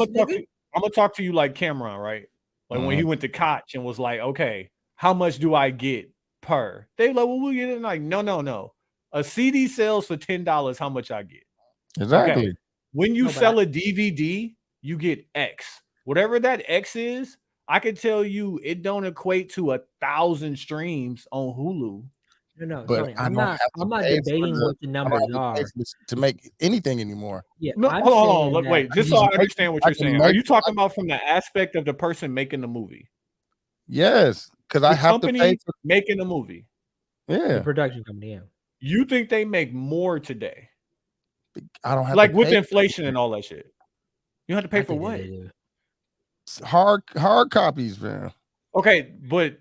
I'm gonna talk to you like Cameron, right? Like when he went to Koch and was like, okay, how much do I get per? They like, well, we get it. Like, no. A CD sells for $10. How much I get? Exactly. Okay. When you sell a DVD, you get X. Whatever that X is, I can tell you it don't equate to 1,000 streams on Hulu. No, but Tony, I'm not debating what the numbers are to make anything anymore. Yeah, no, hold on. Wait, just so I understand what you're saying. Are you talking about from the aspect of the person making the movie? Yes, because I have to pay for making the movie. Yeah, the production company. Yeah. You think they make more today? I don't have like with inflation and all that shit. You have to pay for what? Hard copies, man. Okay, but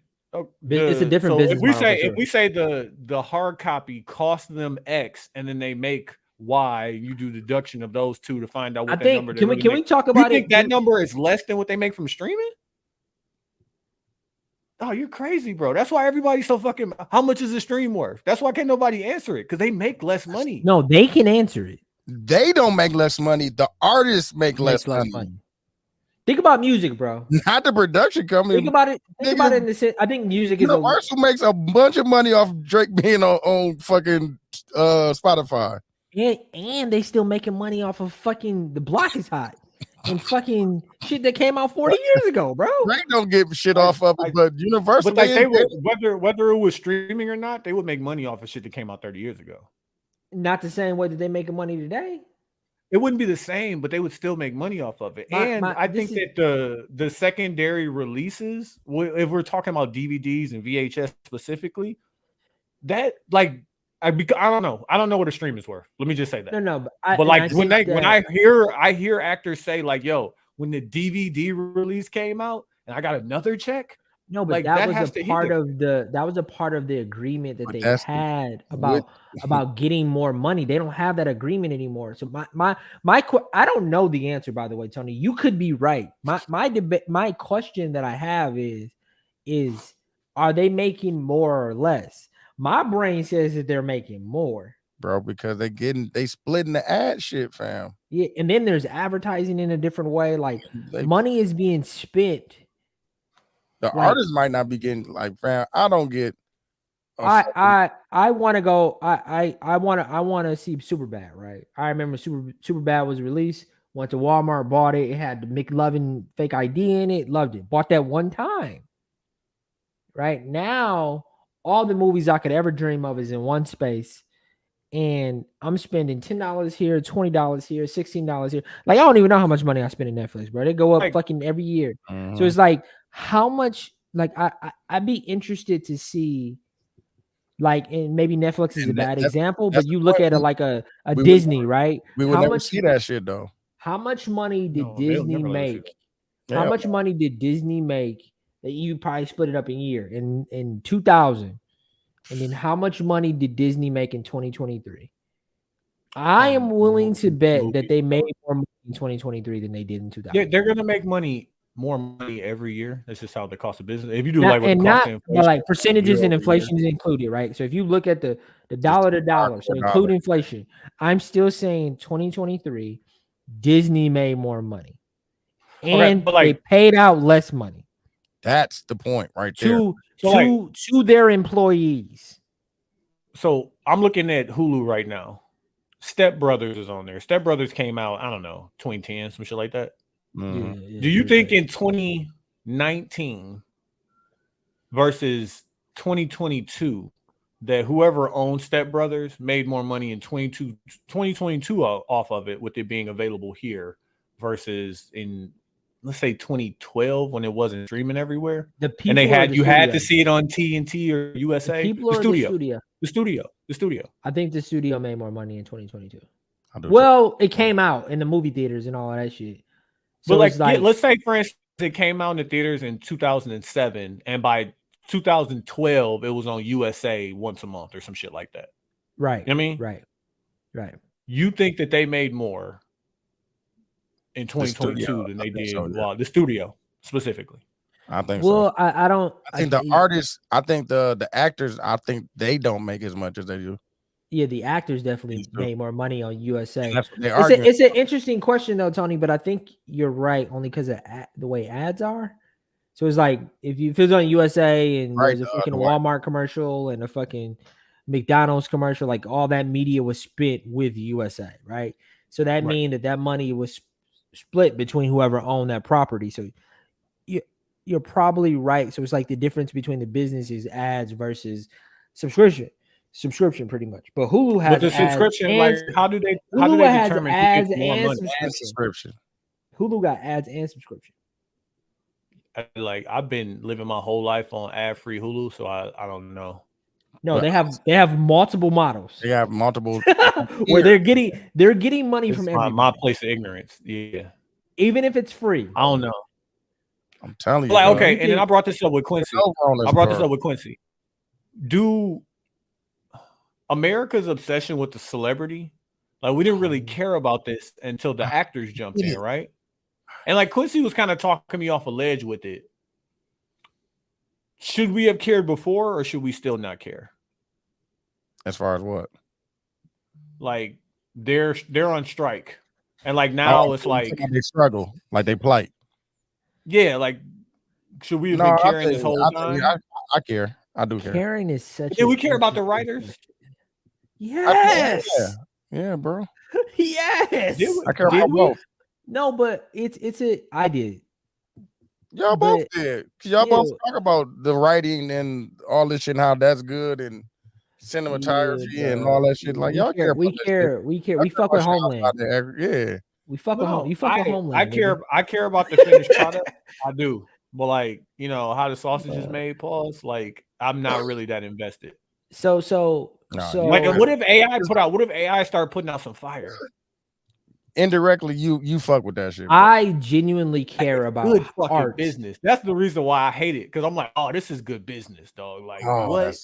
it's a different business. If we say the hard copy costs them X and then they make Y, you do deduction of those two to find out what that number. Can we talk about it? That number is less than what they make from streaming? Oh, you're crazy, bro. That's why everybody's so fucking. How much is a stream worth? That's why can't nobody answer it because they make less money. No, they can answer it. They don't make less money. The artists make less money. Think about music, bro. Not the production company. Think about it. Think about it in the sense. I think music is Universal makes a bunch of money off Drake being on fucking Spotify. And they still making money off of fucking The Block Is Hot and fucking shit that came out 40 years ago, bro. Drake don't give shit off of it, but Universal. But like they would, whether it was streaming or not, they would make money off of shit that came out 30 years ago. Not the same way that they making money today. It wouldn't be the same, but they would still make money off of it. I think that the secondary releases, if we're talking about DVDs and VHS specifically, that like I don't know. I don't know what a stream is worth. Let me just say that. No, but like when I hear actors say like, "Yo, when the DVD release came out and I got another check." No, but like, that was a part of the agreement that they had about getting more money. They don't have that agreement anymore. So I don't know the answer, by the way, Tony. You could be right. My question that I have is are they making more or less? My brain says that they're making more. Bro, because they splitting the ad shit, fam. Yeah, and then there's advertising in a different way. Like money is being spent. The artist might not be getting like, fam. I don't get. I want to go. I want to see Superbad. Right. I remember Superbad was released. Went to Walmart, bought it. It had the McLovin fake ID in it. Loved it. Bought that one time. Right now, all the movies I could ever dream of is in one space, and I'm spending $10 here, $20 here, $16 here. Like I don't even know how much money I spend in Netflix, bro. They go up fucking every year. So it's like. How much? Like I'd be interested to see, like, and maybe Netflix is a bad example, but you look at it like a Disney, right? We would never see that shit though. How much money did Disney make? How much money did Disney make that you probably split it up in year in 2000, and then how much money did Disney make in 2023? I am willing to bet that they made more money in 2023 than they did in 2000. Yeah, they're gonna make more money every year. That's just how the cost of business. If you do like percentages and inflation is included, right? So if you look at the dollar to dollar, so include inflation, I'm still saying 2023, Disney made more money, and they paid out less money. That's the point, right there. To their employees. So I'm looking at Hulu right now. Step Brothers is on there. Step Brothers came out, I don't know, 2010, some shit like that. Mm-hmm. Do you think in 2019 versus 2022 that whoever owned Step Brothers made more money in 2022 off of it, with it being available here versus in, let's say, 2012 when it wasn't streaming everywhere? And they had had to see it on TNT or USA. The studio. I think the studio made more money in 2022. Well, it came out in the movie theaters and all of that shit. So but like, let's say, for instance, it came out in the theaters in 2007, and by 2012, it was on USA once a month or some shit like that. Right. You know what I mean? Right. Right. You think that they made more in 2022 than they did? So, yeah. Well, the studio specifically. I think well, so. I don't. I think the artists, I think the actors, I think they don't make as much as they do. Yeah, the actors definitely made more money on USA. That's what they it's an interesting question though, Tony, but I think you're right only because of the way ads are. So it's like if it's on USA and there's a fucking Walmart commercial and a fucking McDonald's commercial, like all that media was spent with USA, right? So that means that money was split between whoever owned that property. So you're probably right. So it's like the difference between the business is ads versus subscription pretty much. But Hulu has the subscription. Like how do they determine ads and subscription? Hulu got ads and subscription. Like I've been living my whole life on ad-free Hulu, so I don't know. No, they have multiple models. They have multiple where they're getting money from everybody. My place of ignorance. Yeah. Even if it's free. I don't know. I'm telling you. Like, okay, and then I brought this up with Quincy. Do America's obsession with the celebrity, like we didn't really care about this until the actors jumped in, right? And like Quincy was kind of talking me off a ledge with it. Should we have cared before, or should we still not care? As far as what? Like they're on strike, and like now it's like they struggle, like they plight. Yeah, like should we have been caring this whole time? I care. I do care. Caring is such. Yeah, we care about the writers. Yes. Yeah, bro. Yes. I care about both. No, but it's I did. Y'all both did. Cause y'all both talk about the writing and all this shit, and how that's good, and cinematography and all that shit. Like y'all care. We care. We fuck with Homeland. Yeah. We fuck with Homeland. You fuck with Homeland. I care about the finished product. I do. But like, you know, how the sausage is made, pause. Like, I'm not really that invested. So like what if AI start putting out some fire? Indirectly, you fuck with that shit. Bro. I genuinely care about good fucking art. Business. That's the reason why I hate it, because I'm like, oh, this is good business, dog. Like, what?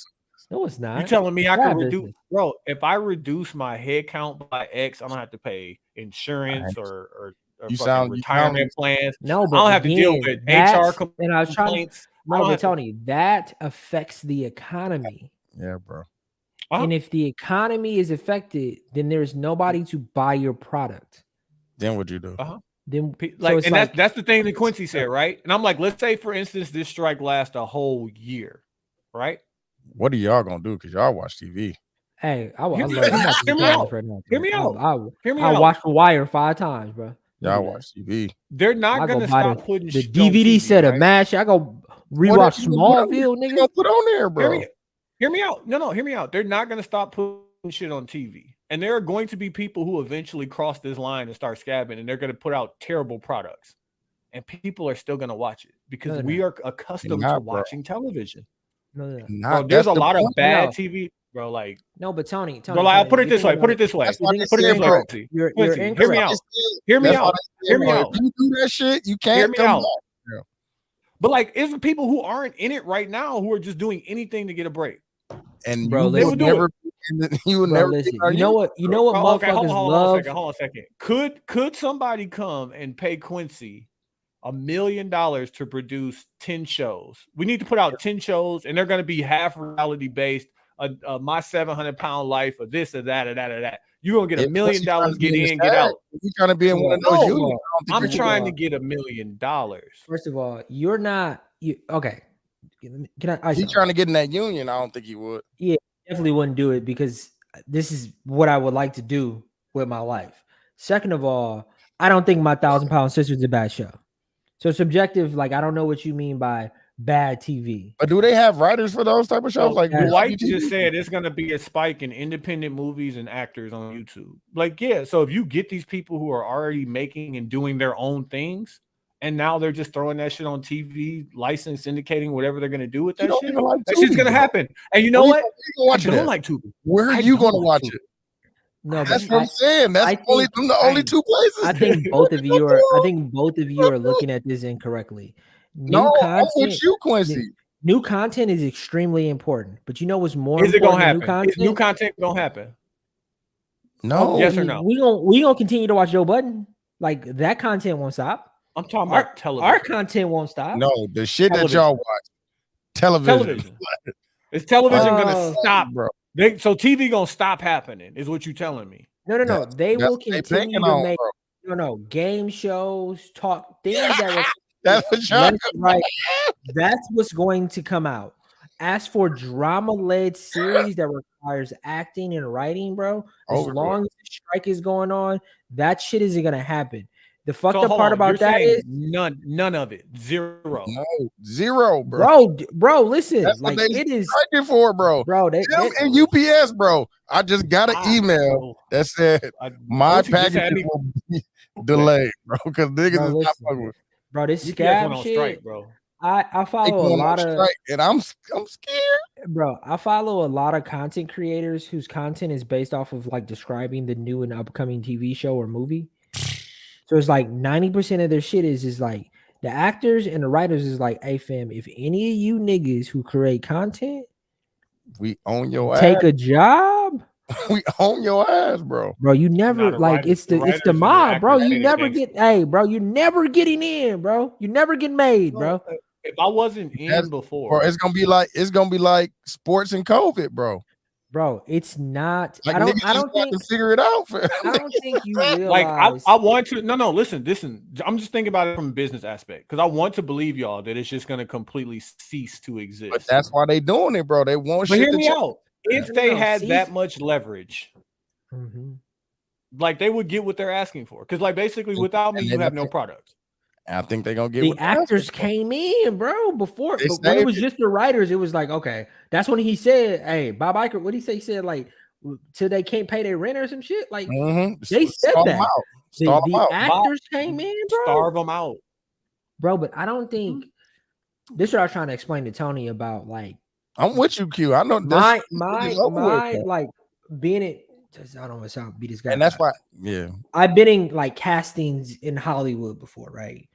No, it's not. You telling me I can reduce, bro? If I reduce my head count by X, I don't have to pay insurance or retirement plans. No, but I don't have to deal with HR complaints. And I was trying to. No, but Tony, that affects the economy. Yeah, bro. And if the economy is affected, then there's nobody to buy your product. Then what you do? Then like, and that's the thing that Quincy said, right? And I'm like, let's say for instance, this strike lasts a whole year, right? What are y'all gonna do? Because y'all watch TV. Hey, hear me out. Hear me out. I watched The Wire 5 times, bro. Y'all watch TV. They're not gonna stop putting the DVD TV, set of MASH. I go rewatch Smallville, nigga. Gonna put on there, bro. Hear me out. No, hear me out. They're not gonna stop putting shit on TV, and there are going to be people who eventually cross this line and start scabbing, and they're gonna put out terrible products, and people are still gonna watch it because we are accustomed to watching television. Bro, there's a lot of bad TV, bro. Like but Tony, bro, like, I'll put it this way. Put it this way. You're hear me out. Hear me out. Hear me out. If you do that shit, you can't come back. But like, it's the people who aren't in it right now who are just doing anything to get a break. And bro, they would never. You would never. Listen, you know what? You know what? Motherfuckers love. Hold on a second. Could somebody come and pay Quincy $1 million to produce 10 shows? We need to put out 10 shows, and they're going to be half reality based. My 700-pound life, or this or that or that or that. You're gonna get $1 million. Get in, get out. You trying to be in one of those unions? I'm trying to get $1 million. First of all, you're not. Okay. Can I? He's trying to get in that union. I don't think he would. Yeah, definitely wouldn't do it because this is what I would like to do with my life. Second of all, I don't think My 1,000-Pound Sister is a bad show. So subjective, like I don't know what you mean by bad TV. But do they have writers for those type of shows? Like White just said, it's going to be a spike in independent movies and actors on YouTube. Like, yeah. So if you get these people who are already making and doing their own things, and now they're just throwing that shit on TV, licensed, syndicating, whatever they're going to do with that shit, that shit's going to happen. And you know what? I don't like Tubi. Where are you going to watch it? No, that's what I'm saying. That's only the only two places. I think both of you are. I think both of you are looking at this incorrectly. I'm with you, Quincy. New content is extremely important, but you know what's more important? New content? Is new content gonna happen? No. Yes or no? We gonna continue to watch Joe Budden. Like that content won't stop. I'm talking about television. Our content won't stop. No, the shit Television. that y'all watch. Television. Is television gonna stop, bro? So TV gonna stop happening? Is what you telling me? No. They will continue to make bro. Game shows, talk things that were that's what y'all right. That's what's going to come out. As for drama-led series that requires acting and writing, bro, as long as the strike is going on, that shit isn't gonna happen. The fucked up part about that is none of it. Zero. No, zero, bro. Bro, listen. That's like what they it is striking for, bro. They and UPS, bro. I just got an email that said my package will be delayed, bro. Because niggas is not fucking with. Bro, this scab shit, strike, bro. I follow a lot of and I'm scared, bro. I follow a lot of content creators whose content is based off of like describing the new and upcoming TV show or movie. So it's like 90% of their shit is like the actors and the writers is like, hey fam, if any of you niggas who create content, we own your ass. Take a job. We own your ass, bro. Bro, you never like it's the mob, bro. You never get bro. You're never getting in, bro. You never get made, bro. If I wasn't in before, bro, it's gonna be like sports and COVID, bro. Bro, it's not. Like, I don't think to figure it out. I don't think you realize. Like I want to. No. Listen. I'm just thinking about it from a business aspect because I want to believe y'all that it's just gonna completely cease to exist. But that's why they doing it, bro. They want but shit hear to me change. out. If they had that much leverage, like they would get what they're asking for. Because like basically, without me, you have no product. I think they're gonna get the actors came in, bro. Before, but when it was just the writers, it was like, okay, that's when he said, "Hey, Bob Iger," what did he say? He said like, till they can't pay their rent or some shit. Like they said that the actors came in, bro. Starve them out, bro. But I don't think this is what I was trying to explain to Tony about. Like, I'm with you, Q. I know my like being it. I don't want to be this guy, and that's why. Yeah, I've been in like castings in Hollywood before, right?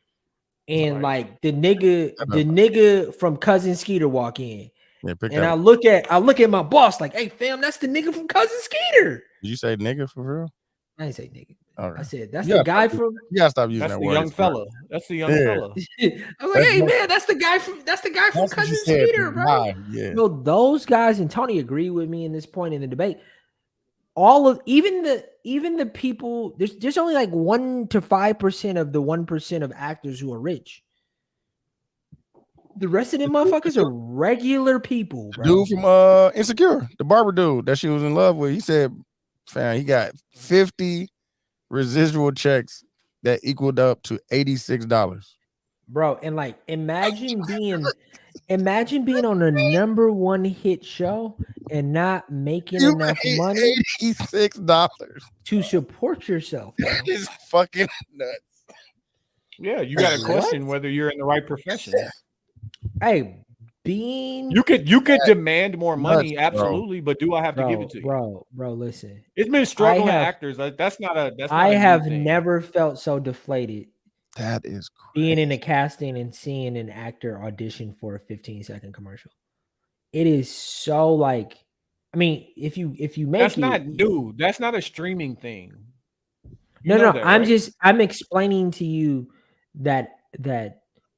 And like the nigga from Cousin Skeeter walk in, and I look at my boss like, "Hey, fam, that's the nigga from Cousin Skeeter." Did you say nigga for real? I didn't say nigga. Right. I said that's the guy from. You gotta stop using that's that the word. Young fella. That's the young fella. I was like, "Hey, man, that's the guy from Cousin Skeeter, bro." Yeah. No, those guys and Tony agree with me in this point in the debate. Even the people, there's only like 1 to 5% of the 1% of actors who are rich. The rest of them motherfuckers are regular people, bro. Dude from Insecure, the barber dude that she was in love with, he said, fam, he got 50 residual checks that equaled up to $86. Bro, and like imagine being on a #1 hit show and not making enough money. $86 to support yourself. That is fucking nuts. Yeah, you got to question whether you're in the right profession. Hey, you could demand more money, absolutely, but do I have to give it to you? Bro, listen. It's been struggling actors. I have never felt so deflated. That is crazy. Being in a casting and seeing an actor audition for a 15-second commercial. It is so like, I mean, if you make that's not new. That's not a streaming thing. No. I'm explaining to you that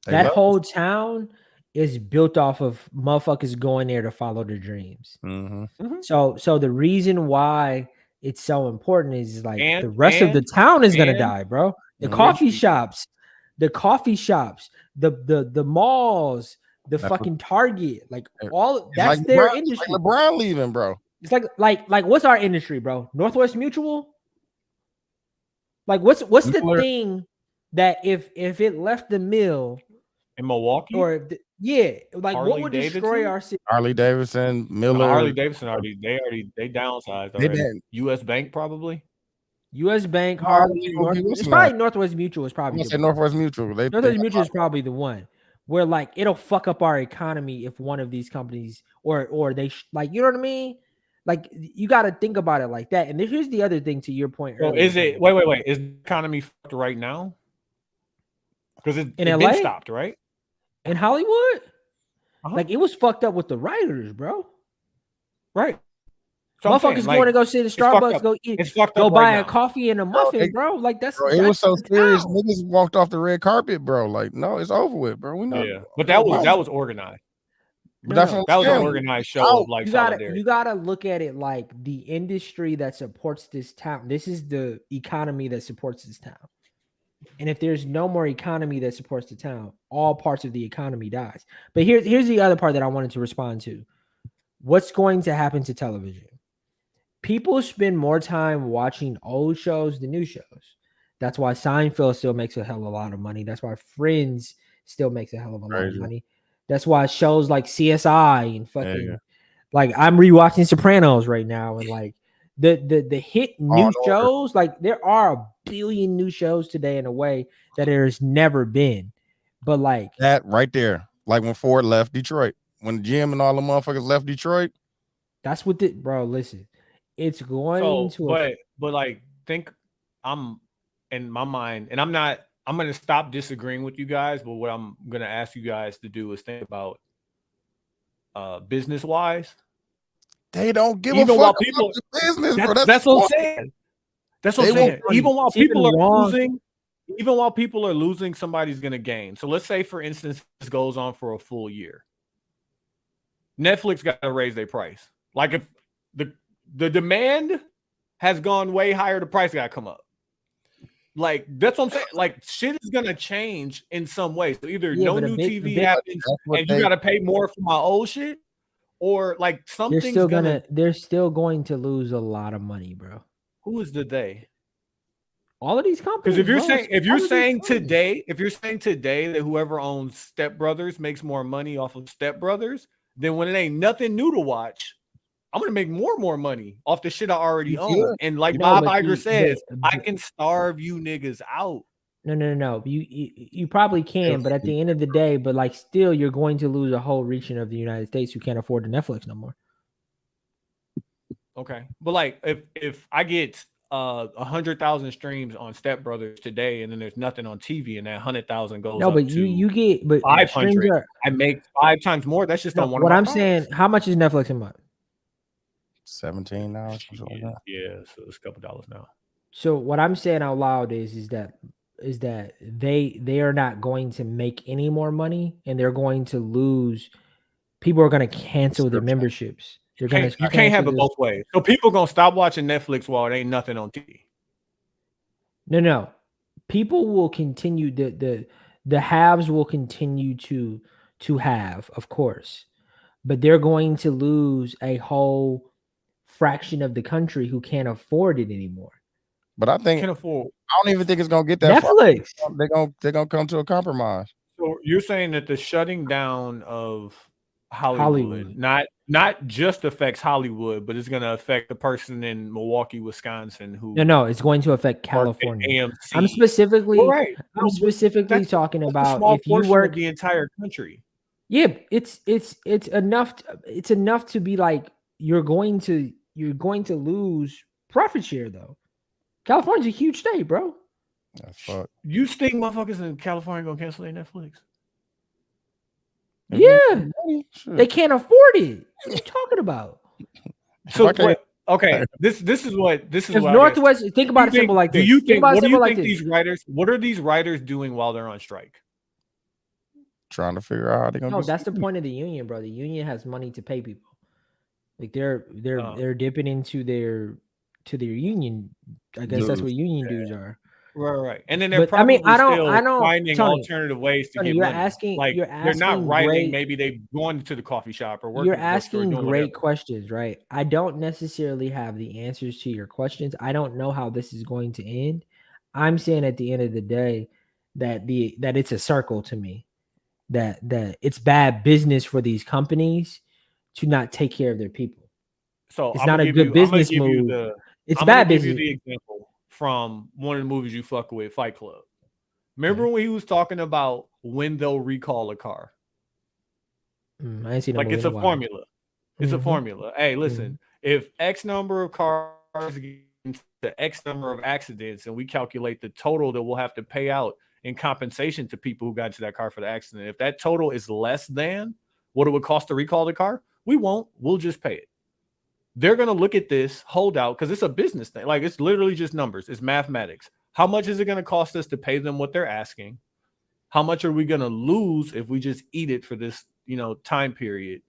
whole town is built off of motherfuckers going there to follow their dreams. So the reason why it's so important is like the rest of the town is gonna die, bro. The coffee shops, the malls, the fucking Target, like all that's like their industry. Like LeBron leaving, bro. It's like what's our industry, bro? Northwest Mutual. Like what's the thing that if it left the mill in Milwaukee or like Harley what would Davidson? destroy our city? Harley Davidson, Miller. Harley Davidson they downsized already. US Bank probably. US Bank, Harley, it's probably Northwest Mutual is probably Northwest Mutual. Northwest Mutual is probably the one where like it'll fuck up our economy if one of these companies or they like, you know what I mean? Like you got to think about it like that. And here's the other thing to your point. So is it wait? Is the economy fucked right now? Because it's been stopped, right? In Hollywood, like it was fucked up with the writers, bro. Right. So motherfuckers going to go sit in Starbucks, go eat, go buy a coffee and a muffin, bro. Like that's it was so serious. Niggas walked off the red carpet, bro. Like, no, it's over with, bro. We not. Yeah, but that was organized. But that was an organized show of like you gotta look at it like the industry that supports this town. This is the economy that supports this town. And if there's no more economy that supports the town, all parts of the economy dies. But here's the other part that I wanted to respond to. What's going to happen to television? People spend more time watching old shows than new shows. That's why Seinfeld still makes a hell of a lot of money. That's why Friends still makes a hell of a lot of money. That's why shows like CSI and fucking like I'm rewatching Sopranos right now, and like the hit new shows, like there are a billion new shows today in a way that there's never been. But like that right there, like when Ford left Detroit, when Jim and all the motherfuckers left Detroit. That's what the bro. Listen, it's going to. But like think I'm in my mind, and I'm going to stop disagreeing with you guys, but what I'm going to ask you guys to do is think about business wise. They don't give a fuck about the business, bro. That's what I'm saying. That's what I'm saying. Even while people are losing, somebody's going to gain. So let's say, for instance, this goes on for a full year. Netflix got to raise their price. Like if the demand has gone way higher, the price got to come up. Like that's what I'm saying. Like shit is gonna change in some way. So either no new TV happens and you gotta pay more for my old shit, or like something's they're still going to lose a lot of money, bro. Who is the they? All of these companies. Because if you're saying today that whoever owns Step Brothers makes more money off of Step Brothers, then when it ain't nothing new to watch, I'm gonna make more money off the shit I already own. And like Bob Iger says, I can starve you niggas out. No. You probably can, but at the end of the day, but like still, you're going to lose a whole region of the United States who can't afford the Netflix no more. Okay, but like if I get 100,000 streams on Step Brothers today, and then there's nothing on TV, and that 100,000 goes no, but up you get 500. I make 5 times more. That's just on one. What I'm saying, how much is Netflix a month? $17 now. Yeah, so it's a couple dollars now. So what I'm saying out loud is that they are not going to make any more money, and they're going to lose. People are going to cancel their memberships. You can't have it both ways. So people gonna stop watching Netflix while it ain't nothing on TV. No. People will continue the haves will continue to have, of course, but they're going to lose a whole fraction of the country who can't afford it anymore. But I think can afford. I don't even think it's gonna get that Netflix. Far. They're gonna come to a compromise. So you're saying that the shutting down of Hollywood. not just affects Hollywood, but it's gonna affect the person in Milwaukee, Wisconsin who No, it's going to affect California. I'm specifically talking about if you work the entire country. Yeah, it's enough to be like you're going to lose profit share though. California's a huge state, bro. Fuck. You think motherfuckers in California gonna cancel their Netflix? Yeah, they can't afford it. What are you talking about? So okay, this is what Northwest. Think about it simple like this. What are these writers doing while they're on strike? Trying to figure out how they're gonna. No, that's the point of the union, bro. The union has money to pay people. Like they're dipping into their union. I guess that's what union dues are. Right. And then they're probably I don't finding Tony, alternative ways to Tony, get you're money. asking, they're not writing. Maybe they've gone to the coffee shop or working. You're asking great questions, right? I don't necessarily have the answers to your questions. I don't know how this is going to end. I'm saying at the end of the day that it's a circle to me. That it's bad business for these companies to not take care of their people. So it's not a good business move. It's bad business. Give you the example from one of the movies you fuck with, Fight Club. Remember when he was talking about when they'll recall a car? I ain't seen like it's a formula. It's a formula. Hey, listen, if X number of cars get into X number of accidents, and we calculate the total that we'll have to pay out in compensation to people who got into that car for the accident, if that total is less than what it would cost to recall the car, we won't. We'll just pay it. they're going to look at this holdout because it's a business thing. Like it's literally just numbers. It's mathematics. How much is it going to cost us to pay them what they're asking? How much are we going to lose if we just eat it for this, time period?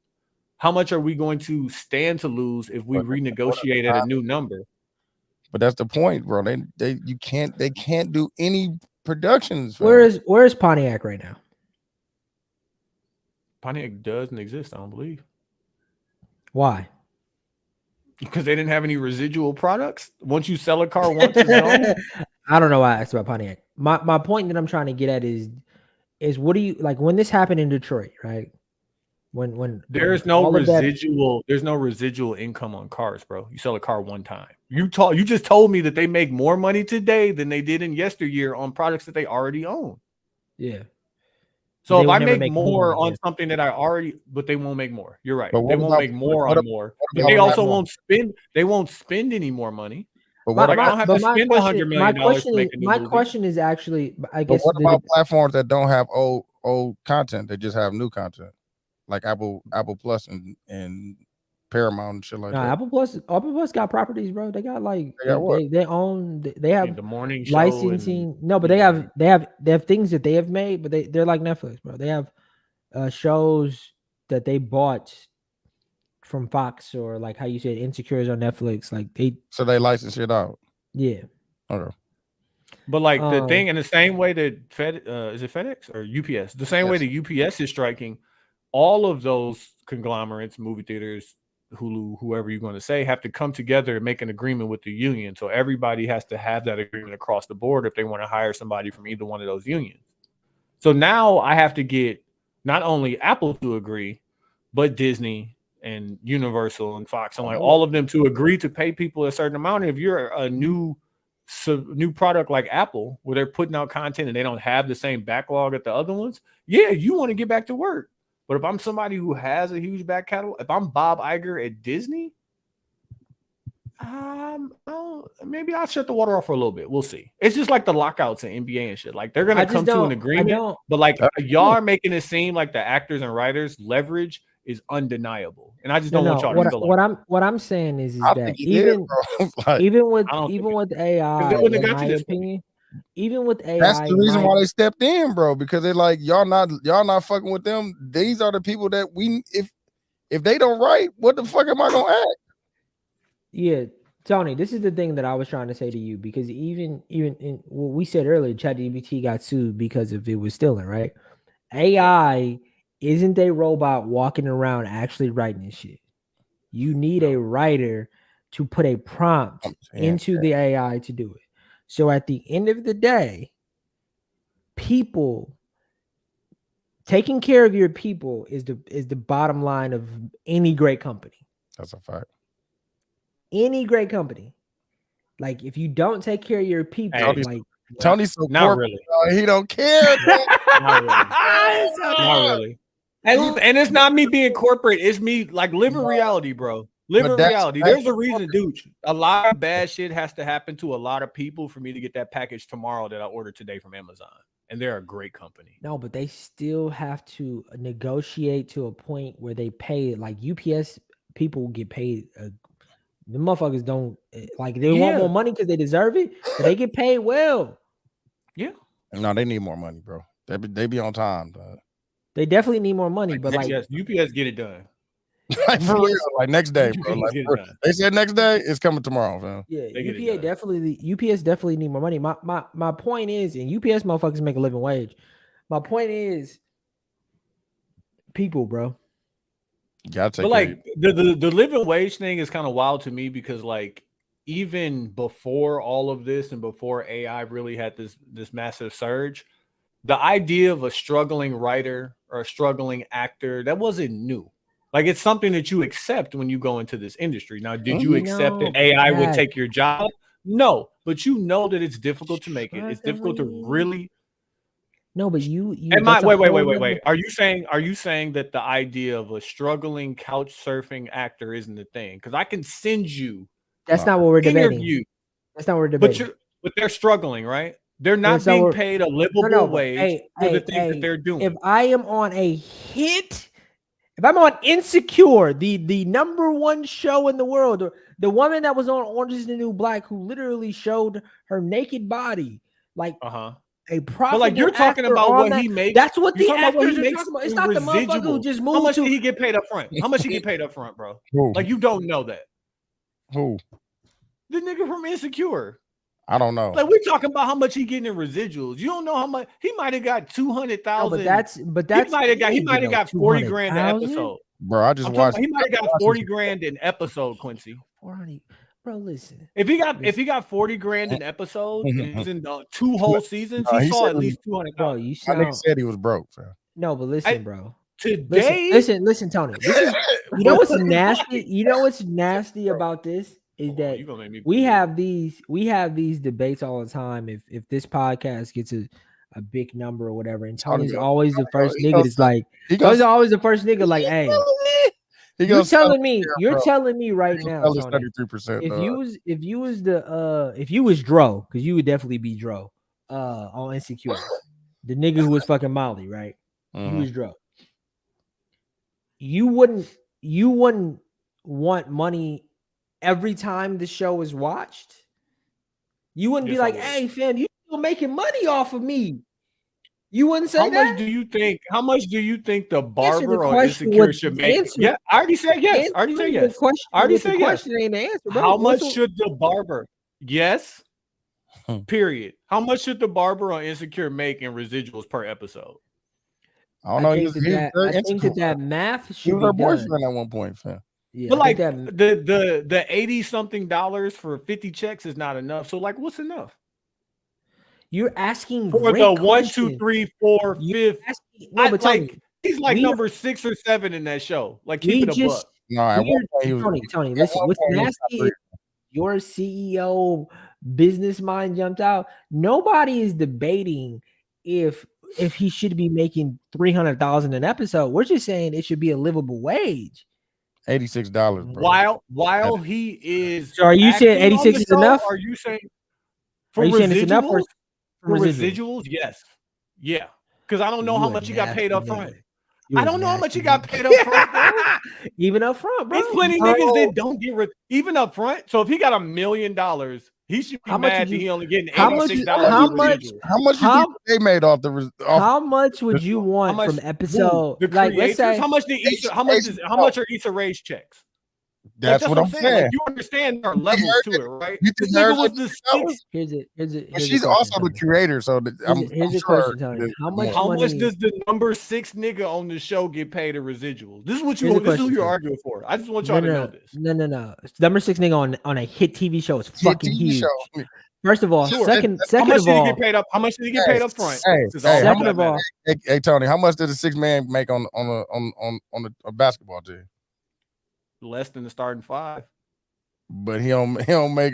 How much are we going to stand to lose if we renegotiate at a new number? But that's the point, bro. They can't do any productions. Where's Pontiac right now? Pontiac doesn't exist, I don't believe. Why? Because they didn't have any residual products. Once you sell a car once, it's gone. I don't know why I asked about Pontiac. My point that I'm trying to get at is what do you like when this happened in Detroit, right? When there's no residual income on cars, bro. You sell a car one time. You just told me that they make more money today than they did in yesteryear on products that they already own. Yeah. So if I make more on something that I already, but they won't make more. You're right. They won't make more on more. But they also won't spend. They won't spend any more money. But I don't have to spend $100 million to make a new movie. My question is actually, I guess. But what about platforms that don't have old content? They just have new content, like Apple Plus and Paramount and shit like that. Apple Plus got properties, bro. They got like they own. They have the morning show licensing. No, but they have things that they have made, but they're like Netflix, bro. They have shows that they bought from Fox or like how you said Insecure is on Netflix. Like so they license it out. Yeah. Okay. But like the thing in the same way that is it FedEx or UPS? The same way that UPS is striking, all of those conglomerates, movie theaters, Hulu, whoever you're going to say, have to come together and make an agreement with the union. So everybody has to have that agreement across the board if they want to hire somebody from either one of those unions. So now I have to get not only Apple to agree, but Disney and Universal and Fox and like all of them to agree to pay people a certain amount. And if you're a new product like Apple, where they're putting out content and they don't have the same backlog at the other ones, yeah, you want to get back to work. But if I'm somebody who has a huge back catalog, if I'm Bob Iger at Disney, maybe I'll shut the water off for a little bit. We'll see. It's just like the lockouts in NBA and shit. Like they're gonna come to an agreement, but like y'all are making it seem like the actors and writers leverage is undeniable, and I just don't want y'all to feel like what I'm saying is that even with AI, in my opinion. Even with AI, that's the reason why they stepped in, bro. Because they're like, y'all not fucking with them. These are the people that if they don't write, what the fuck am I gonna act? Yeah, Tony, this is the thing that I was trying to say to you because even in what we said earlier, ChatGPT got sued because of it was stealing, right? AI isn't a robot walking around actually writing this shit. You need a writer to put a prompt into the AI to do it. So at the end of the day, people taking care of your people is the bottom line of any great company. That's a fact. Any great company. Like if you don't take care of your people, Tony's so not really. He don't care. Not really. And it's not me being corporate. It's me like living reality, bro. Living reality. There's a reason, dude. A lot of bad shit has to happen to a lot of people for me to get that package tomorrow that I ordered today from Amazon. And they're a great company. No, but they still have to negotiate to a point where they pay. Like UPS people get paid. The motherfuckers don't like. They want more money because they deserve it, but they get paid well. Yeah. No, they need more money, bro. They be on time. Bro. They definitely need more money, but UPS get it done. Like for real, like next day, bro. Like they said next day, it's coming tomorrow, man. Yeah, UPS definitely need more money. My point is, and UPS motherfuckers make a living wage. My point is, people, bro. Gotta but like the living wage thing is kind of wild to me because like even before all of this and before AI really had this massive surge, the idea of a struggling writer or a struggling actor, that wasn't new. Like it's something that you accept when you go into this industry. Now, did you accept that AI would take your job? No, but you know that it's difficult to make it. It's difficult to really. No, but you. Wait. Are you saying that the idea of a struggling couch surfing actor isn't the thing? Because I can send you. That's not what we're debating. That's not what we're debating. But they're struggling, right? They're not being paid a livable wage for the things that they're doing. If I am on a hit. If I'm on Insecure, the number one show in the world, the woman that was on Orange is the New Black, who literally showed her naked body, like a profitable but like you're talking about what he makes. That's what the actors are talking about. It's not the motherfucker who just moved. How much did he get paid up front? How much did he get paid up front, bro? Like you don't know that. Who? The nigga from Insecure. I don't know. Like we're talking about how much he getting in residuals. You don't know how much he might have got 200,000. But that's he might have got 40 grand an episode. Bro, I just watched. He might have got 40 grand an episode, Quincy. 40. Bro, listen. If he got 40 grand an episode and it was in 2 whole seasons, he saw at least 200. Bro, you said he was broke, fam. No, but listen, bro. Today, listen, Tony. This is, you know what's nasty? You know what's nasty about this is that we have these debates all the time. If this podcast gets a big number or whatever, and Tony's always the first nigga that's like, Tony's always the first nigga like, hey, you're telling me right now, Tony, 33%. If you was Dro, because you would definitely be Dro on Insecure, the nigga who was fucking Molly, right? You was Dro. You wouldn't want money every time the show is watched. You wouldn't be like, hey fam, you still making money off of me. You wouldn't say that. How much do you think the barber on Insecure should make? Yeah, I already said yes. I already said yes. I already said yes. Ain't the answer, bro. How much should the barber? Yes. Period. How much should the barber on Insecure make in residuals per episode? I don't know. I think that math should be her done. boyfriend at one point, fam. Yeah, but like the $80-something for 50 checks is not enough. So like, what's enough? You're asking for the 1, 2, 3, 4, 5th. He's like number 6 or 7 in that show. Like keep it a buck. No, Tony, listen. What's nasty is your CEO business mind jumped out. Nobody is debating if he should be making $300,000 an episode. We're just saying it should be a livable wage. $86, bro. While he is. So are you saying 86 is enough? Are you saying it's enough for residuals? Yes. Yeah. Because I don't know how much he got paid up front. I don't know how much he got paid up front, bro. Even up front, bro. There's plenty niggas that don't get even up front. So if he got $1 million, he should be mad that he only getting $86. How much they made off the? How much would you want from episode? Like, let's say how much are Issa Rae's checks? That's what I'm saying. Like, you understand there are levels to it, right? This nigga was the 6th. She's also the curator, so here's a question, Tony. How much does the number 6 nigga on the show get paid in residuals? This is who you're arguing for. I just want y'all to know this. No. Number 6 nigga on a hit TV show is fucking huge. First of all, second how much of all, did he get paid up? How much did he get paid up front? Second of all, hey Tony, how much did a 6 man make on a basketball team? Less than the starting 5. But he don't make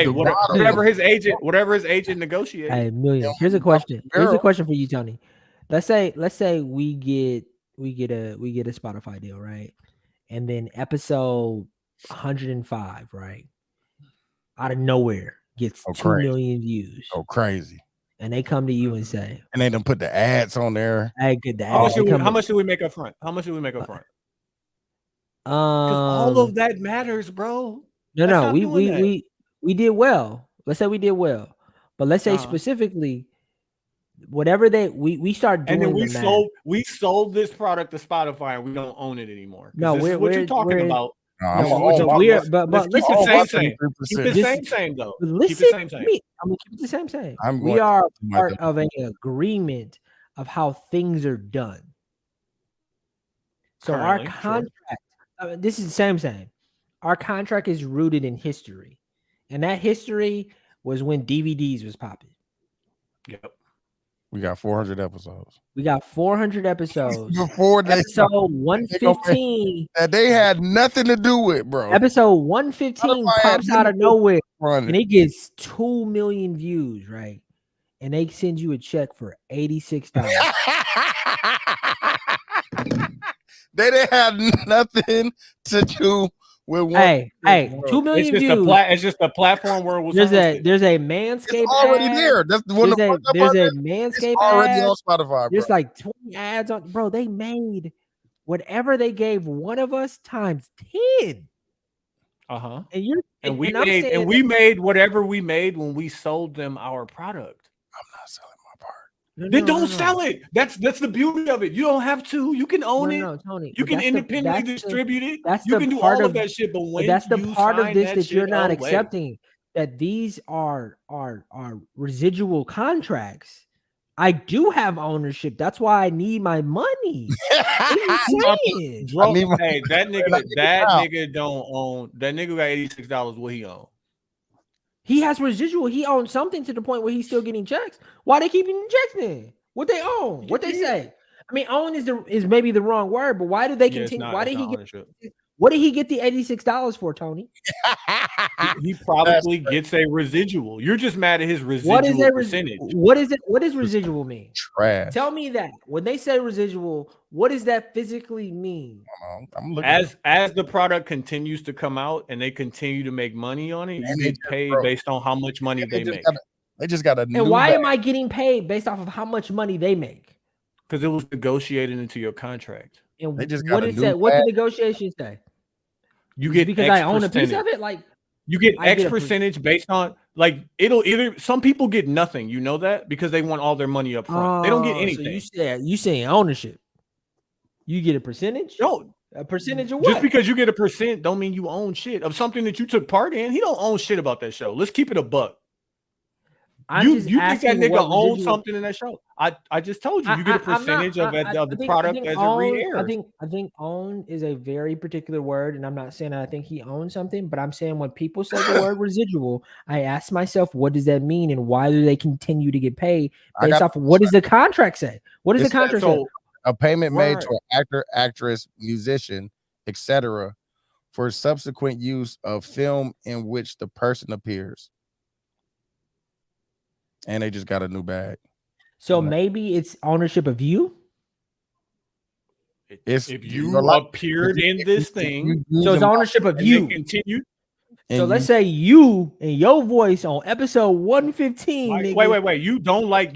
whatever his agent negotiates. Hey, millions. Here's a question. Here's a question for you, Tony. Let's say we get a Spotify deal, right? And then episode 105, right? Out of nowhere gets 2 million views. Oh, crazy. And they come to you and say, and they done put the ads on there. Hey, good. How much do we make up front? All of that matters, bro. No, we did well. Let's say we did well, but let's say specifically, whatever we start doing. And then we sold this product to Spotify, and we don't own it anymore. No, what you're talking about. But keep the same though. Listen, I'm gonna keep it the same. We are part of an agreement of how things are done. So our contract. This is the same. Our contract is rooted in history, and that history was when DVDs was popping. Yep. We got 400 episodes. Before episode 115 that they had nothing to do with, bro. Episode 115 pops out of nowhere, and it gets 2 million views, right? And they send you a check for $86. They didn't have nothing to do with one. Hey, 2 million views. It's just a platform where it was there's a Manscaped. It's already ad. there. That's the one. There's a Manscaped already ad. on Spotify. Bro. There's like 20 ads on. Bro, they made whatever they gave one of us times 10. And we made whatever we made when we sold them our product. I'm not selling my part. Then don't sell it. That's the beauty of it. You don't have to. You can own it. No, Tony. You can independently distribute it. That's you can do all of that shit. But when that's the you part of this that you're not away, accepting, that these are residual contracts. I do have ownership. That's why I need my money. What are you saying? Hey, that nigga don't own. That nigga got $86. What he own? He has residual. He owns something to the point where he's still getting checks. Why they keep getting checks then? What they own? What they say? I mean, own is maybe the wrong word, but why do they continue? Why did he get? What did he get the $86 for, Tony? He probably gets a residual. You're just mad at his residual percentage. What is it? What does residual mean? Trash. Tell me that. When they say residual, what does that physically mean? I'm looking as the product continues to come out and they continue to make money on it, you get paid based on how much money they make. They just got a new. And why am I getting paid based off of how much money they make? Because it was negotiated into your contract. And what did the negotiation say? You get because I own a piece of it. Like you get X percentage based on it'll either. Some people get nothing. You know that because they want all their money up front. They don't get anything. So you saying ownership? You get a percentage? No, a percentage of what? Just because you get a percent don't mean you own shit of something that you took part in. He don't own shit about that show. Let's keep it a buck. You think that nigga owns something in that show? I just told you get a percentage of the product as it re-airs. I think own is a very particular word, and I'm not saying I think he owns something, but I'm saying when people say the word residual, I ask myself, what does that mean, and why do they continue to get paid based off of what does the contract say? What does the contract say? A payment made to an actor, actress, musician, etc., for subsequent use of film in which the person appears. And they just got a new bag. So maybe it's ownership of you. If you appeared in this thing, so it's ownership of you. Continued. So let's say you and your voice on episode 115. Wait. You don't like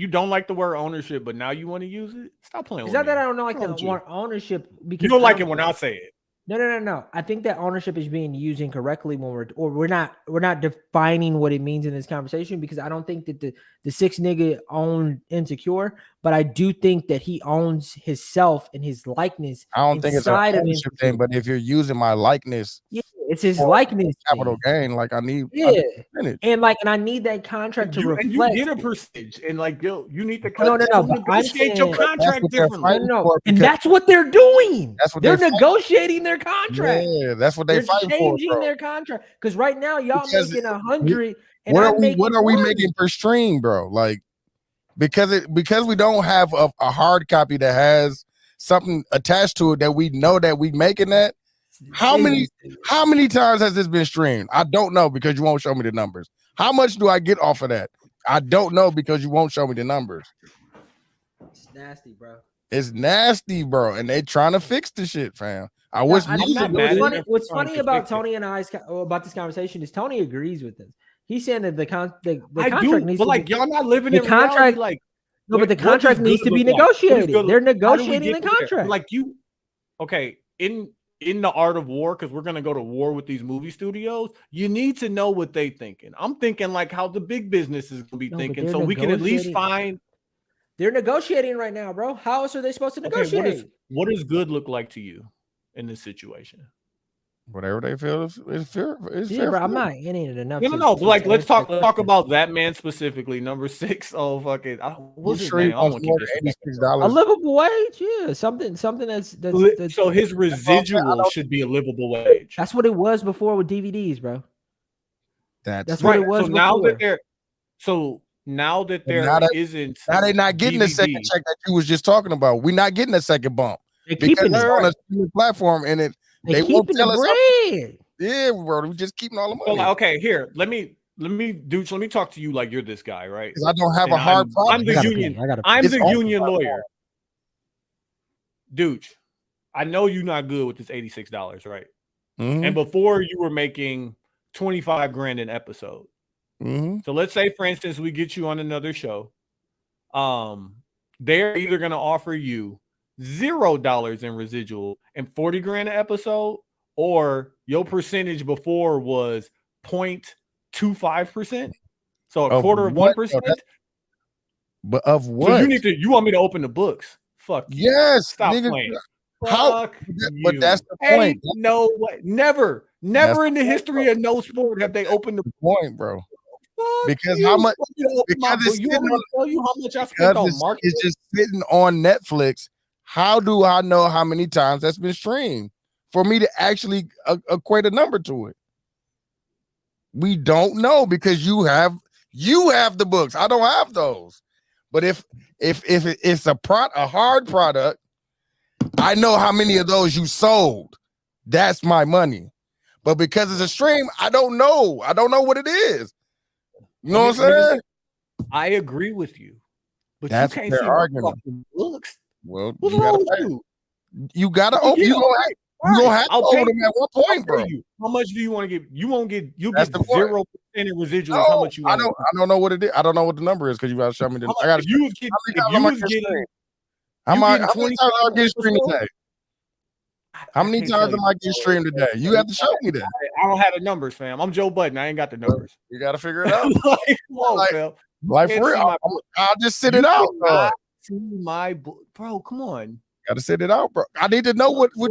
the word ownership, but now you want to use it. Stop playing. Is that I don't like the word ownership because you don't like it when I say it. No. I think that ownership is being used incorrectly when we're not defining what it means in this conversation, because I don't think that the 6 nigga owned Insecure, but I do think that he owns himself and his likeness. I don't think it's an ownership thing, but if you're using my likeness, it's his likeness. Capital gain, like I need, and I need that contract to reflect. And you get a percentage, and you need to negotiate your contract differently. And that's what they're doing. That's what they're negotiating their contract. Yeah, that's what they're fighting for. Changing their contract because right now y'all making 100. What are we making per stream, bro? Like because we don't have a hard copy that has something attached to it that we know that we making that. How many times has this been streamed? I don't know because you won't show me the numbers. How much do I get off of that? I don't know because you won't show me the numbers. It's nasty, bro. It's nasty, bro. And they trying to fix the shit, fam. What's funny about Tony and I about this conversation is Tony agrees with this. He's saying that the contract needs to be, y'all not living in contract. Reality, but the contract needs to be negotiated. They're negotiating the contract. In the art of war, because we're gonna go to war with these movie studios, you need to know what they thinking. I'm thinking like how the big business is gonna be thinking, so we can at least find. They're negotiating right now, bro. How else are they supposed to negotiate? What does good look like to you in this situation? Whatever they feel is fair. Bro, I'm not in it enough. No. But let's talk about that man specifically. Number 6. Oh, fuck it. What's his name? $86. A livable wage, yeah. Something that's so his residual should be a livable wage. That's what it was before with DVDs, bro. That's what it was. So now that there isn't, now they're not getting the second check that you was just talking about. We're not getting a second bump because they're on a streaming platform and they won't tell us. Yeah, bro, we just keeping all the money. Okay, here, let me talk to you like you're this guy, right? Because I don't have a hard problem. I'm the union lawyer. Dude, I know you're not good with this $86, right? Mm-hmm. And before you were making $25,000 an episode. Mm-hmm. So let's say, for instance, we get you on another show. They're either going to offer you $0 in residual and 40 grand an episode, or your percentage before was 0.25%, so a quarter of 1%. But of what? So you want me to open the books? Fuck you. Yes, Stop nigga. playing. How? But that's the point. No way. Never in the history of no sport have they opened the point, bro. Because you. how much? Because you want me to tell you how much I spent on marketing? It's just sitting on Netflix. How do I know how many times that's been streamed for me to actually equate a number to it? We don't know because you have the books. I don't have those. But if it's a hard product, I know how many of those you sold. That's my money. But because it's a stream, I don't know. I don't know what it is. You know what I'm saying? I agree with you. But that's you can't see argument. Books. Well, what's wrong with you? You gotta open. You gonna have to open them at one point, bro. How much do you want to get? You'll get 0% in residuals. No, how much you want? I don't know what it is. I don't know what the number is because you gotta show me the. I gotta. How many times I get streamed today? How many times am I getting streamed today? You have to show me that. I don't have the numbers, fam. I'm Joe Budden. I ain't got the numbers. You gotta figure it out. like for real, I'll just sit it out. See my book, bro. Come on. Gotta sit it out, bro. I need to know what you.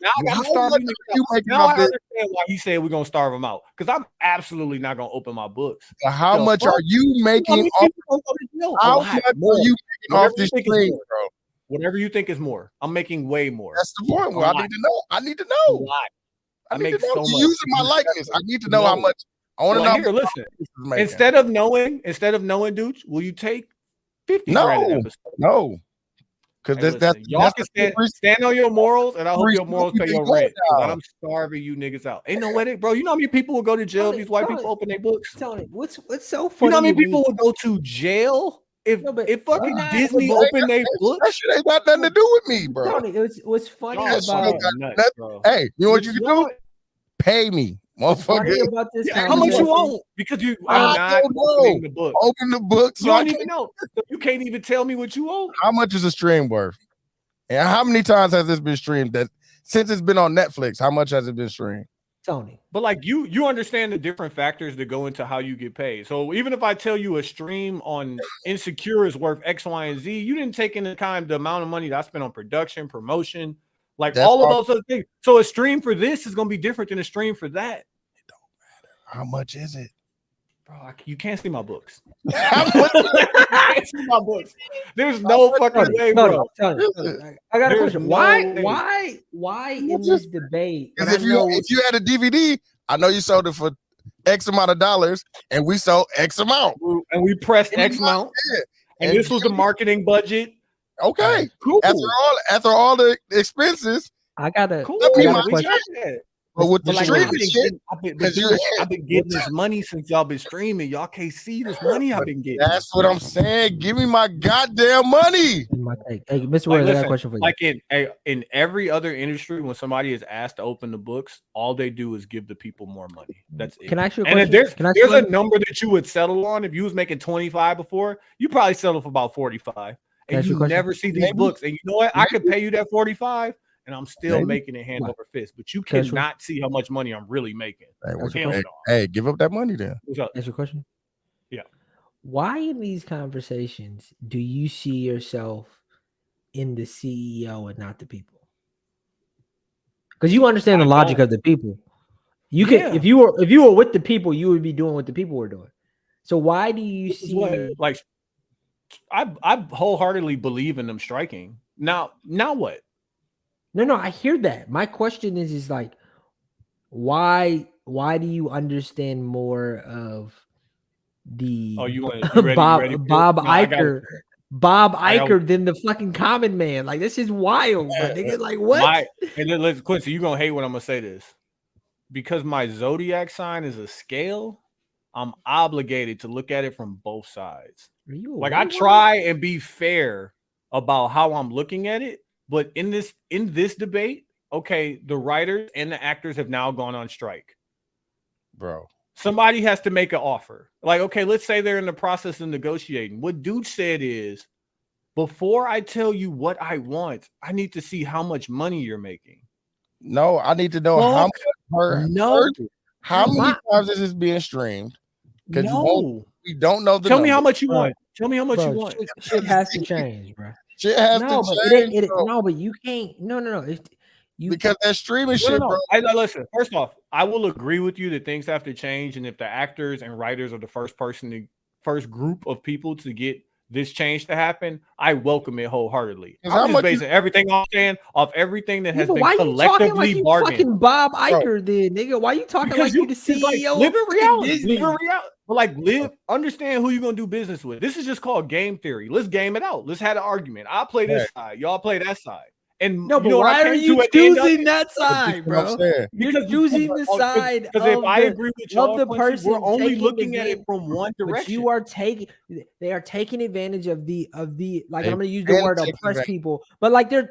Now I gotta starve you. Now I understand why he said we're gonna starve him out. Because I'm absolutely not gonna open my books. So how much are you making off? How much are you making off this stream, bro? Whatever you think is more. I'm making way more. That's the point. Well, I need to know. I need to know. I make so much. Using my likeness. I need to know how much. I want to know. Here, listen. Instead of knowing, dudes, will you take 50 grand an episode? No. Because that's y'all can stand on your morals, and I hope your morals pay your rent. I'm starving you niggas out. Ain't no way, bro. You know how many people will go to jail if these white people open their books? Tony, what's so funny? You know how many people will go to jail if fucking Disney open their books? That shit ain't got nothing to do with me, bro. Tony, what's funny nuts, hey, you know what you can do? Pay me. Motherfucker. How much you want? Because you are not opening the book. Open the book. So you don't even know. You can't even tell me what you own. How much is a stream worth? And how many times has this been streamed? That since it's been on Netflix, how much has it been streamed? Tony. But like you understand the different factors that go into how you get paid. So even if I tell you a stream on Insecure is worth X, Y, and Z, you didn't take into account the amount of money that I spent on production, promotion, like all of those other things. So a stream for this is going to be different than a stream for that. It don't matter. How much is it? Bro, you can't see my books. I can't see my books. There's no fucking way, bro. I got a question. Why in this debate? Because if you had a DVD, I know you sold it for X amount of dollars, and we sold X amount, and we pressed X amount, and this was the marketing budget. Okay, cool. After all the expenses, I got a question. But with the streaming shit, I've been getting this money since y'all been streaming. Y'all can't see this money I've been getting. That's what I'm saying. Give me my goddamn money. Hey, Mr. Williams, I got a question for you. Like in every other industry, when somebody is asked to open the books, all they do is give the people more money. That's it. Can I ask you a question? And there's a number that you would settle on. If you was making 25 before, you probably settle for about 45. And you never see these books. And you know what? I could pay you that 45. And I'm still making it hand over fist, but you cannot see how much money I'm really making. Hey, give up that money then. That's your question? Yeah. Why in these conversations do you see yourself in the CEO and not the people? Because you understand the logic of the people. You can if you were with the people, you would be doing what the people were doing. So why do you see I wholeheartedly believe in them striking. Now what? No, I hear that. My question is like, why do you understand more of the Bob Iger than the fucking common man? Like, this is wild. Nigga, like what? And then Quincy, you're gonna hate when I'm gonna say this. Because my zodiac sign is a scale, I'm obligated to look at it from both sides. Like I try and be fair about how I'm looking at it. But in this debate, okay, the writers and the actors have now gone on strike. Bro. Somebody has to make an offer. Like, okay, let's say they're in the process of negotiating. What Dude said is, before I tell you what I want, I need to see how much money you're making. No, I need to know how many times is this being streamed? Because we don't know the Tell number. me how much you want. Tell me how much you want. Shit has to change, bro. Shit has to change. No, but you can't. No. Because that streaming shit, bro. Listen, first off, I will agree with you that things have to change, and if the actors and writers are the first group of people to get this change to happen, I welcome it wholeheartedly. I'm just basing everything I'm saying off everything that has been collectively bargained. Fucking Bob Iger did, nigga. Why you talking like you the CEO? Live in reality. But understand who you're gonna do business with. This is just called game theory. Let's game it out. Let's have an argument. I'll play this side, y'all play that side. And no, but why are you choosing that side, bro? You're choosing the side because if I agree with y'all, the person, we're only looking at it from one direction. You are they are taking advantage of the like I'm gonna use the word oppress people, but like they're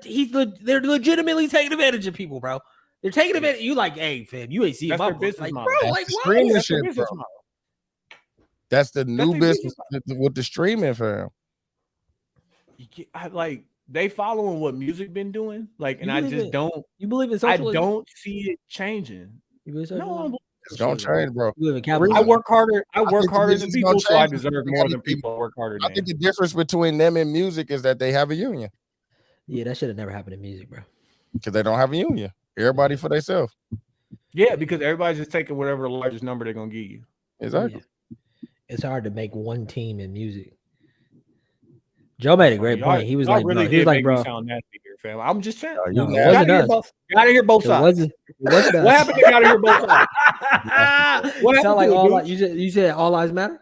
legitimately taking advantage of people, bro. They're taking advantage. You like, hey, fam, you ain't seeing my business model, bro. Like, what? That's the new business with the streaming, fam. They following what music been doing, and I just don't. You believe in socialism? I don't see it changing. No, it's gonna change, bro. I work harder. I work harder than people, so I deserve more than people work harder than. I think the difference between them and music is that they have a union. Yeah, that should have never happened in music, bro. Because they don't have a union. Everybody for themselves. Yeah, because everybody's just taking whatever the largest number they're gonna give you. Exactly. Yeah. It's hard to make one team in music. Joe made a great point. He was like, really he was like, bro, sound nasty here, fam. I'm just saying. Got to hear both sides. What happened to got to hear both sides? What sound like all you said all lives matter?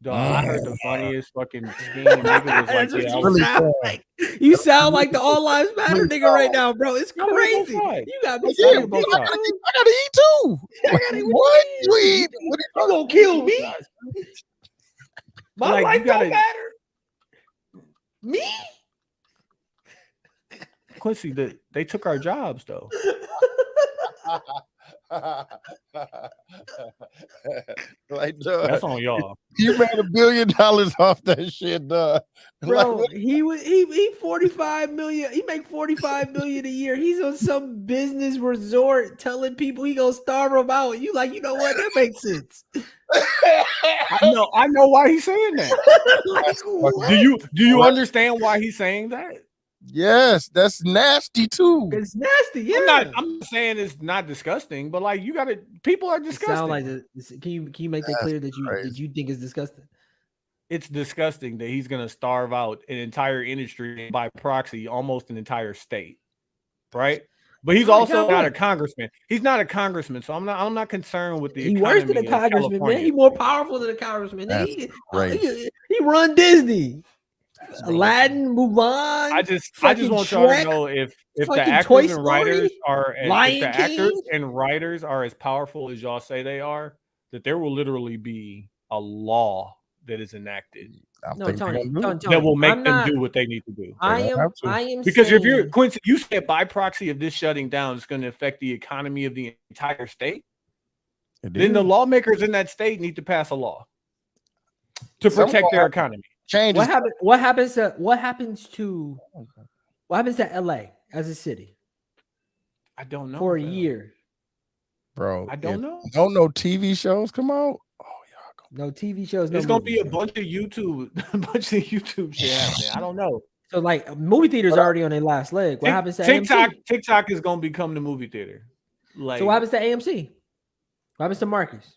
Dog, I heard the funniest fucking scheme. Nigga was like, you sound like the all lives matter nigga right now, bro. It's crazy. You got me saying both sides. I gotta eat too. What you eat? What you gonna kill me? My life don't matter. Me? Quincy, they took our jobs though. That's on y'all. You made $1 billion off that shit, dog. Bro, he 45 million. He make 45 million a year. He's on some business resort telling people he gonna starve them out. You like, you know what? That makes sense. I know why he's saying that. Do you understand why he's saying that? Yes, that's nasty too. It's nasty. Yeah, I'm not saying it's not disgusting, but people are disgusting. Sound like can you make that clear that you think it's disgusting? It's disgusting that he's gonna starve out an entire industry and by proxy almost an entire state, right? But he's also not a congressman. He's not a congressman, so I'm not concerned with the. He worse than a congressman, man. He's more powerful than a congressman. He run Disney. Aladdin, Mulan. I just want y'all to know if the actors and writers are as powerful as y'all say they are, that there will literally be a law that is enacted. Tony, that will make them do what they need to do. I am because if you're Quincy, you said by proxy of this shutting down is going to affect the economy of the entire state. Then the lawmakers in that state need to pass a law to protect their economy. Changes. What happens to LA as a city? I don't know. For a year. Bro. I don't know. Don't know TV shows come out. No TV shows. It's gonna be a bunch of YouTube shit happening. I don't know. So like movie theaters are already on their last leg. What happens to AMC? TikTok is gonna become the movie theater. So what happens to AMC? What happens to Marcus?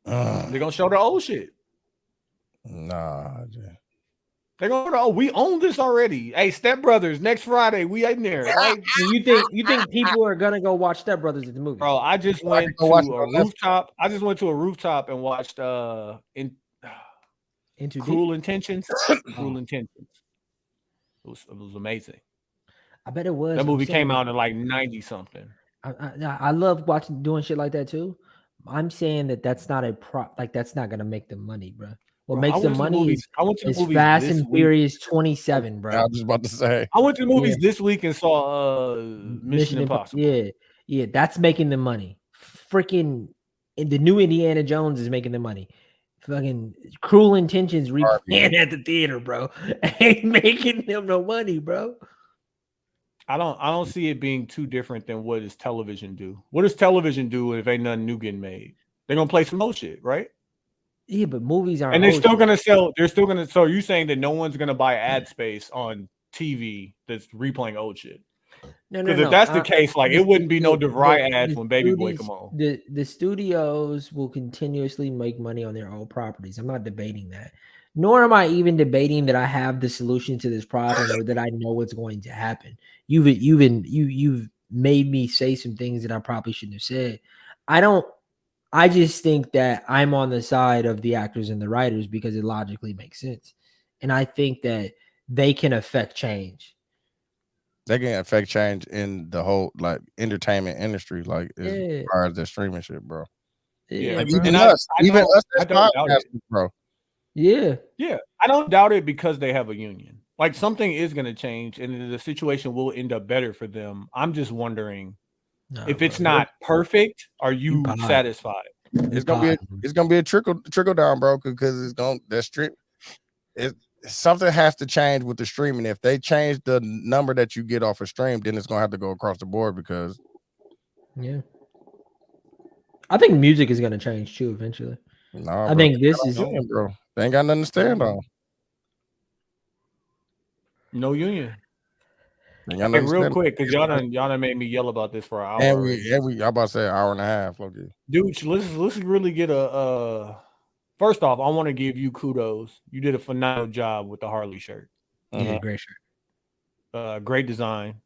They're gonna show the old shit. Nah, they're gonna. We own this already. Hey, Step Brothers next Friday. We in there. Right? You think people are gonna go watch Step Brothers at the movie? Bro, I just went to a rooftop. I just went to a rooftop and watched Into Cruel Intentions. Cruel Intentions. It was amazing. I bet it was. That movie came out in like 90 something. I love doing shit like that too. I'm saying that's not that's not gonna make them money, bro. What makes the money is Fast and Furious 27, bro. I was just about to say. I went to the movies this week and saw Mission Impossible. Yeah, that's making the money. Freaking the new Indiana Jones is making the money. fucking Cruel Intentions replaying at the theater, bro. Ain't making them no money, bro. I don't see it being too different than what does television do. What does television do if ain't nothing new getting made? They're gonna play some old shit, right? Yeah, but movies aren't. And they're still gonna sell. They're still gonna. So you saying that no one's gonna buy ad space on TV that's replaying old shit? No. Because if that's the case, like it wouldn't be no DeVry ads when Baby Boy come on. The studios will continuously make money on their old properties. I'm not debating that. Nor am I even debating that I have the solution to this problem or that I know what's going to happen. You've made me say some things that I probably shouldn't have said. I just think that I'm on the side of the actors and the writers because it logically makes sense. And I think that they can affect change. They can affect change in the whole like entertainment industry, like as far as the streaming shit, bro. Yeah, like, bro. even us, that's podcasting, bro. Yeah. I don't doubt it because they have a union. Like something is going to change, and the situation will end up better for them. I'm just wondering if it's not perfect. Are you satisfied? It's gonna be a trickle down, bro, because it's gonna something has to change with the streaming. If they change the number that you get off a stream, then it's gonna have to go across the board because I think music is gonna change too eventually. No, I think this is bro. They ain't got nothing to stand on. No union. Hey, real quick, because y'all done made me yell about this for an hour. And we I'm about to say an hour and a half. Okay. Dude, let's really get a first off, I want to give you kudos. You did a phenomenal job with the Harley shirt. Yeah, great shirt. Great design.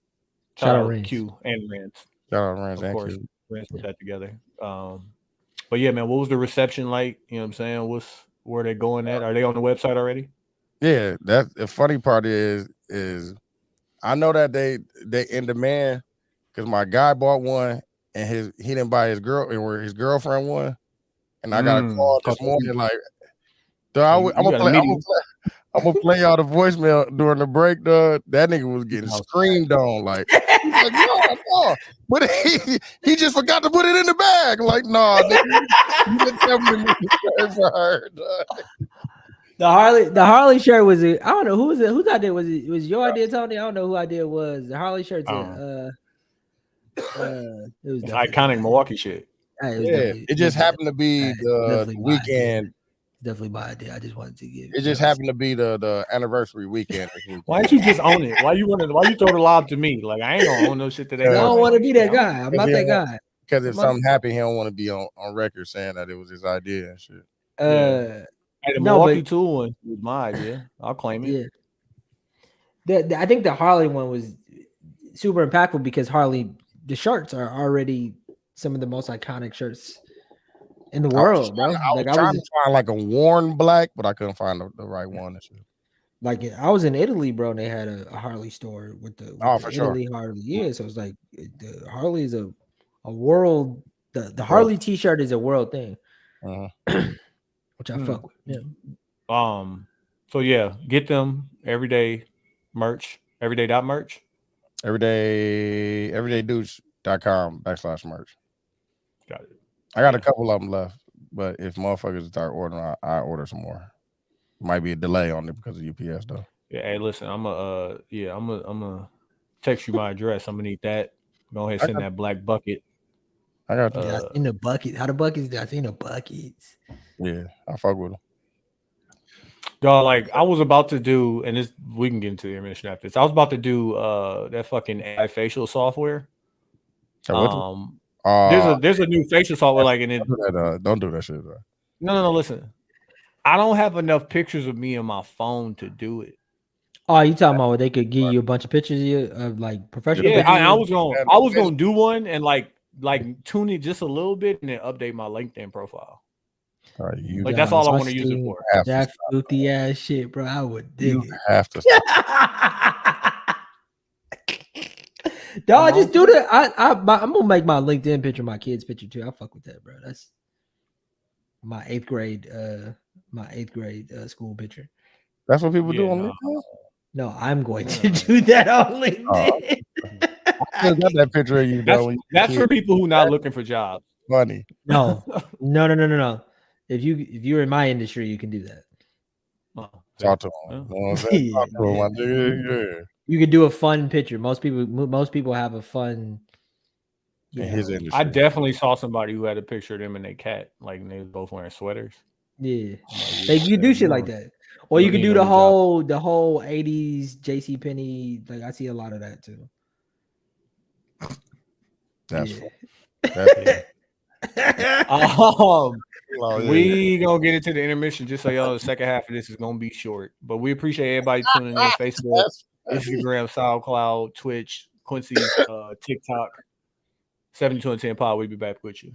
Shout out Rance. Q and Rance. Shout out Rance, of course. Rance put that together. But yeah, man, what was the reception like? You know what I'm saying? Where they going at? Are they on the website already? Yeah, that the funny part is I know that they in demand because my guy bought one and he didn't buy his girlfriend one, and I got a call this morning like, I'm gonna play y'all the voicemail during the break, dog. That nigga was getting screamed on like no, but he just forgot to put it in the bag. Like, no, you didn't tell me to for her, dog. The Harley shirt was I don't know whose idea was it? Was your idea, Tony? I don't know who idea it was. The Harley shirt's it was iconic Milwaukee shit. It just happened to be the weekend. Definitely my idea. I just wanted to give it. Just happened to be the anniversary weekend. Why don't you just own it? Why you throw the lob to me? Like I ain't gonna own no shit today. I don't want to be that guy. I'm not that guy. Because if something happened, he don't want to be on record saying that it was his idea and shit. Hey, the Milwaukee Tool one was my idea. I'll claim it. Yeah. I think the Harley one was super impactful because the shirts are already some of the most iconic shirts in the world, bro. I was trying to find like a worn black, but I couldn't find the right one. Like I was in Italy, bro, and they had a Harley store with the Italy Harley. Yeah, so it's like the Harley is a world. The Harley T-shirt is a world thing. Which I fuck with. Yeah. So yeah, get them everyday merch, everyday.merch. everydaydudes.com/merch. Got it. I got a couple of them left, but if motherfuckers start ordering, I order some more. Might be a delay on it because of UPS though. Yeah, hey, listen, I'm gonna text you my address. I'm gonna need that. Go ahead, send that black bucket. I got in the bucket. How the buckets? I seen the buckets. Yeah, I fuck with them. Dog, like I was about to do, and this we can get into the intermission after this. I was about to do that fucking AI facial software. There's a new facial software like in it. Don't do that shit, bro. No. Listen, I don't have enough pictures of me on my phone to do it. Oh, you talking about where they could give you a bunch of pictures of like professional? Yeah, I was gonna do one and like tune it just a little bit and then update my LinkedIn profile. That's all I want to use it for. That filthy ass shit, bro. I would dig it. Have to. Dog, just do that. I'm gonna make my LinkedIn picture my kid's picture too. I fuck with that, bro. That's my eighth grade school picture. That's what people do on LinkedIn. No, I'm going to do that on LinkedIn. I got that picture of you. That's for people who not looking for jobs. Funny. No. If you're in my industry, you can do that. Talk to him. Yeah. You could do a fun picture. Most people have a fun. In his industry. I definitely saw somebody who had a picture of them and their cat, like they was both wearing sweaters. Yeah, like, you do shit like that, or you could do the whole 80s JCPenney. Like, I see a lot of that too. That's we gonna get into the intermission just so y'all. The second half of this is gonna be short, but we appreciate everybody tuning in. Facebook, Instagram, SoundCloud, Twitch, Quincy's TikTok. 72 and 10 Pod. We'll be back with you.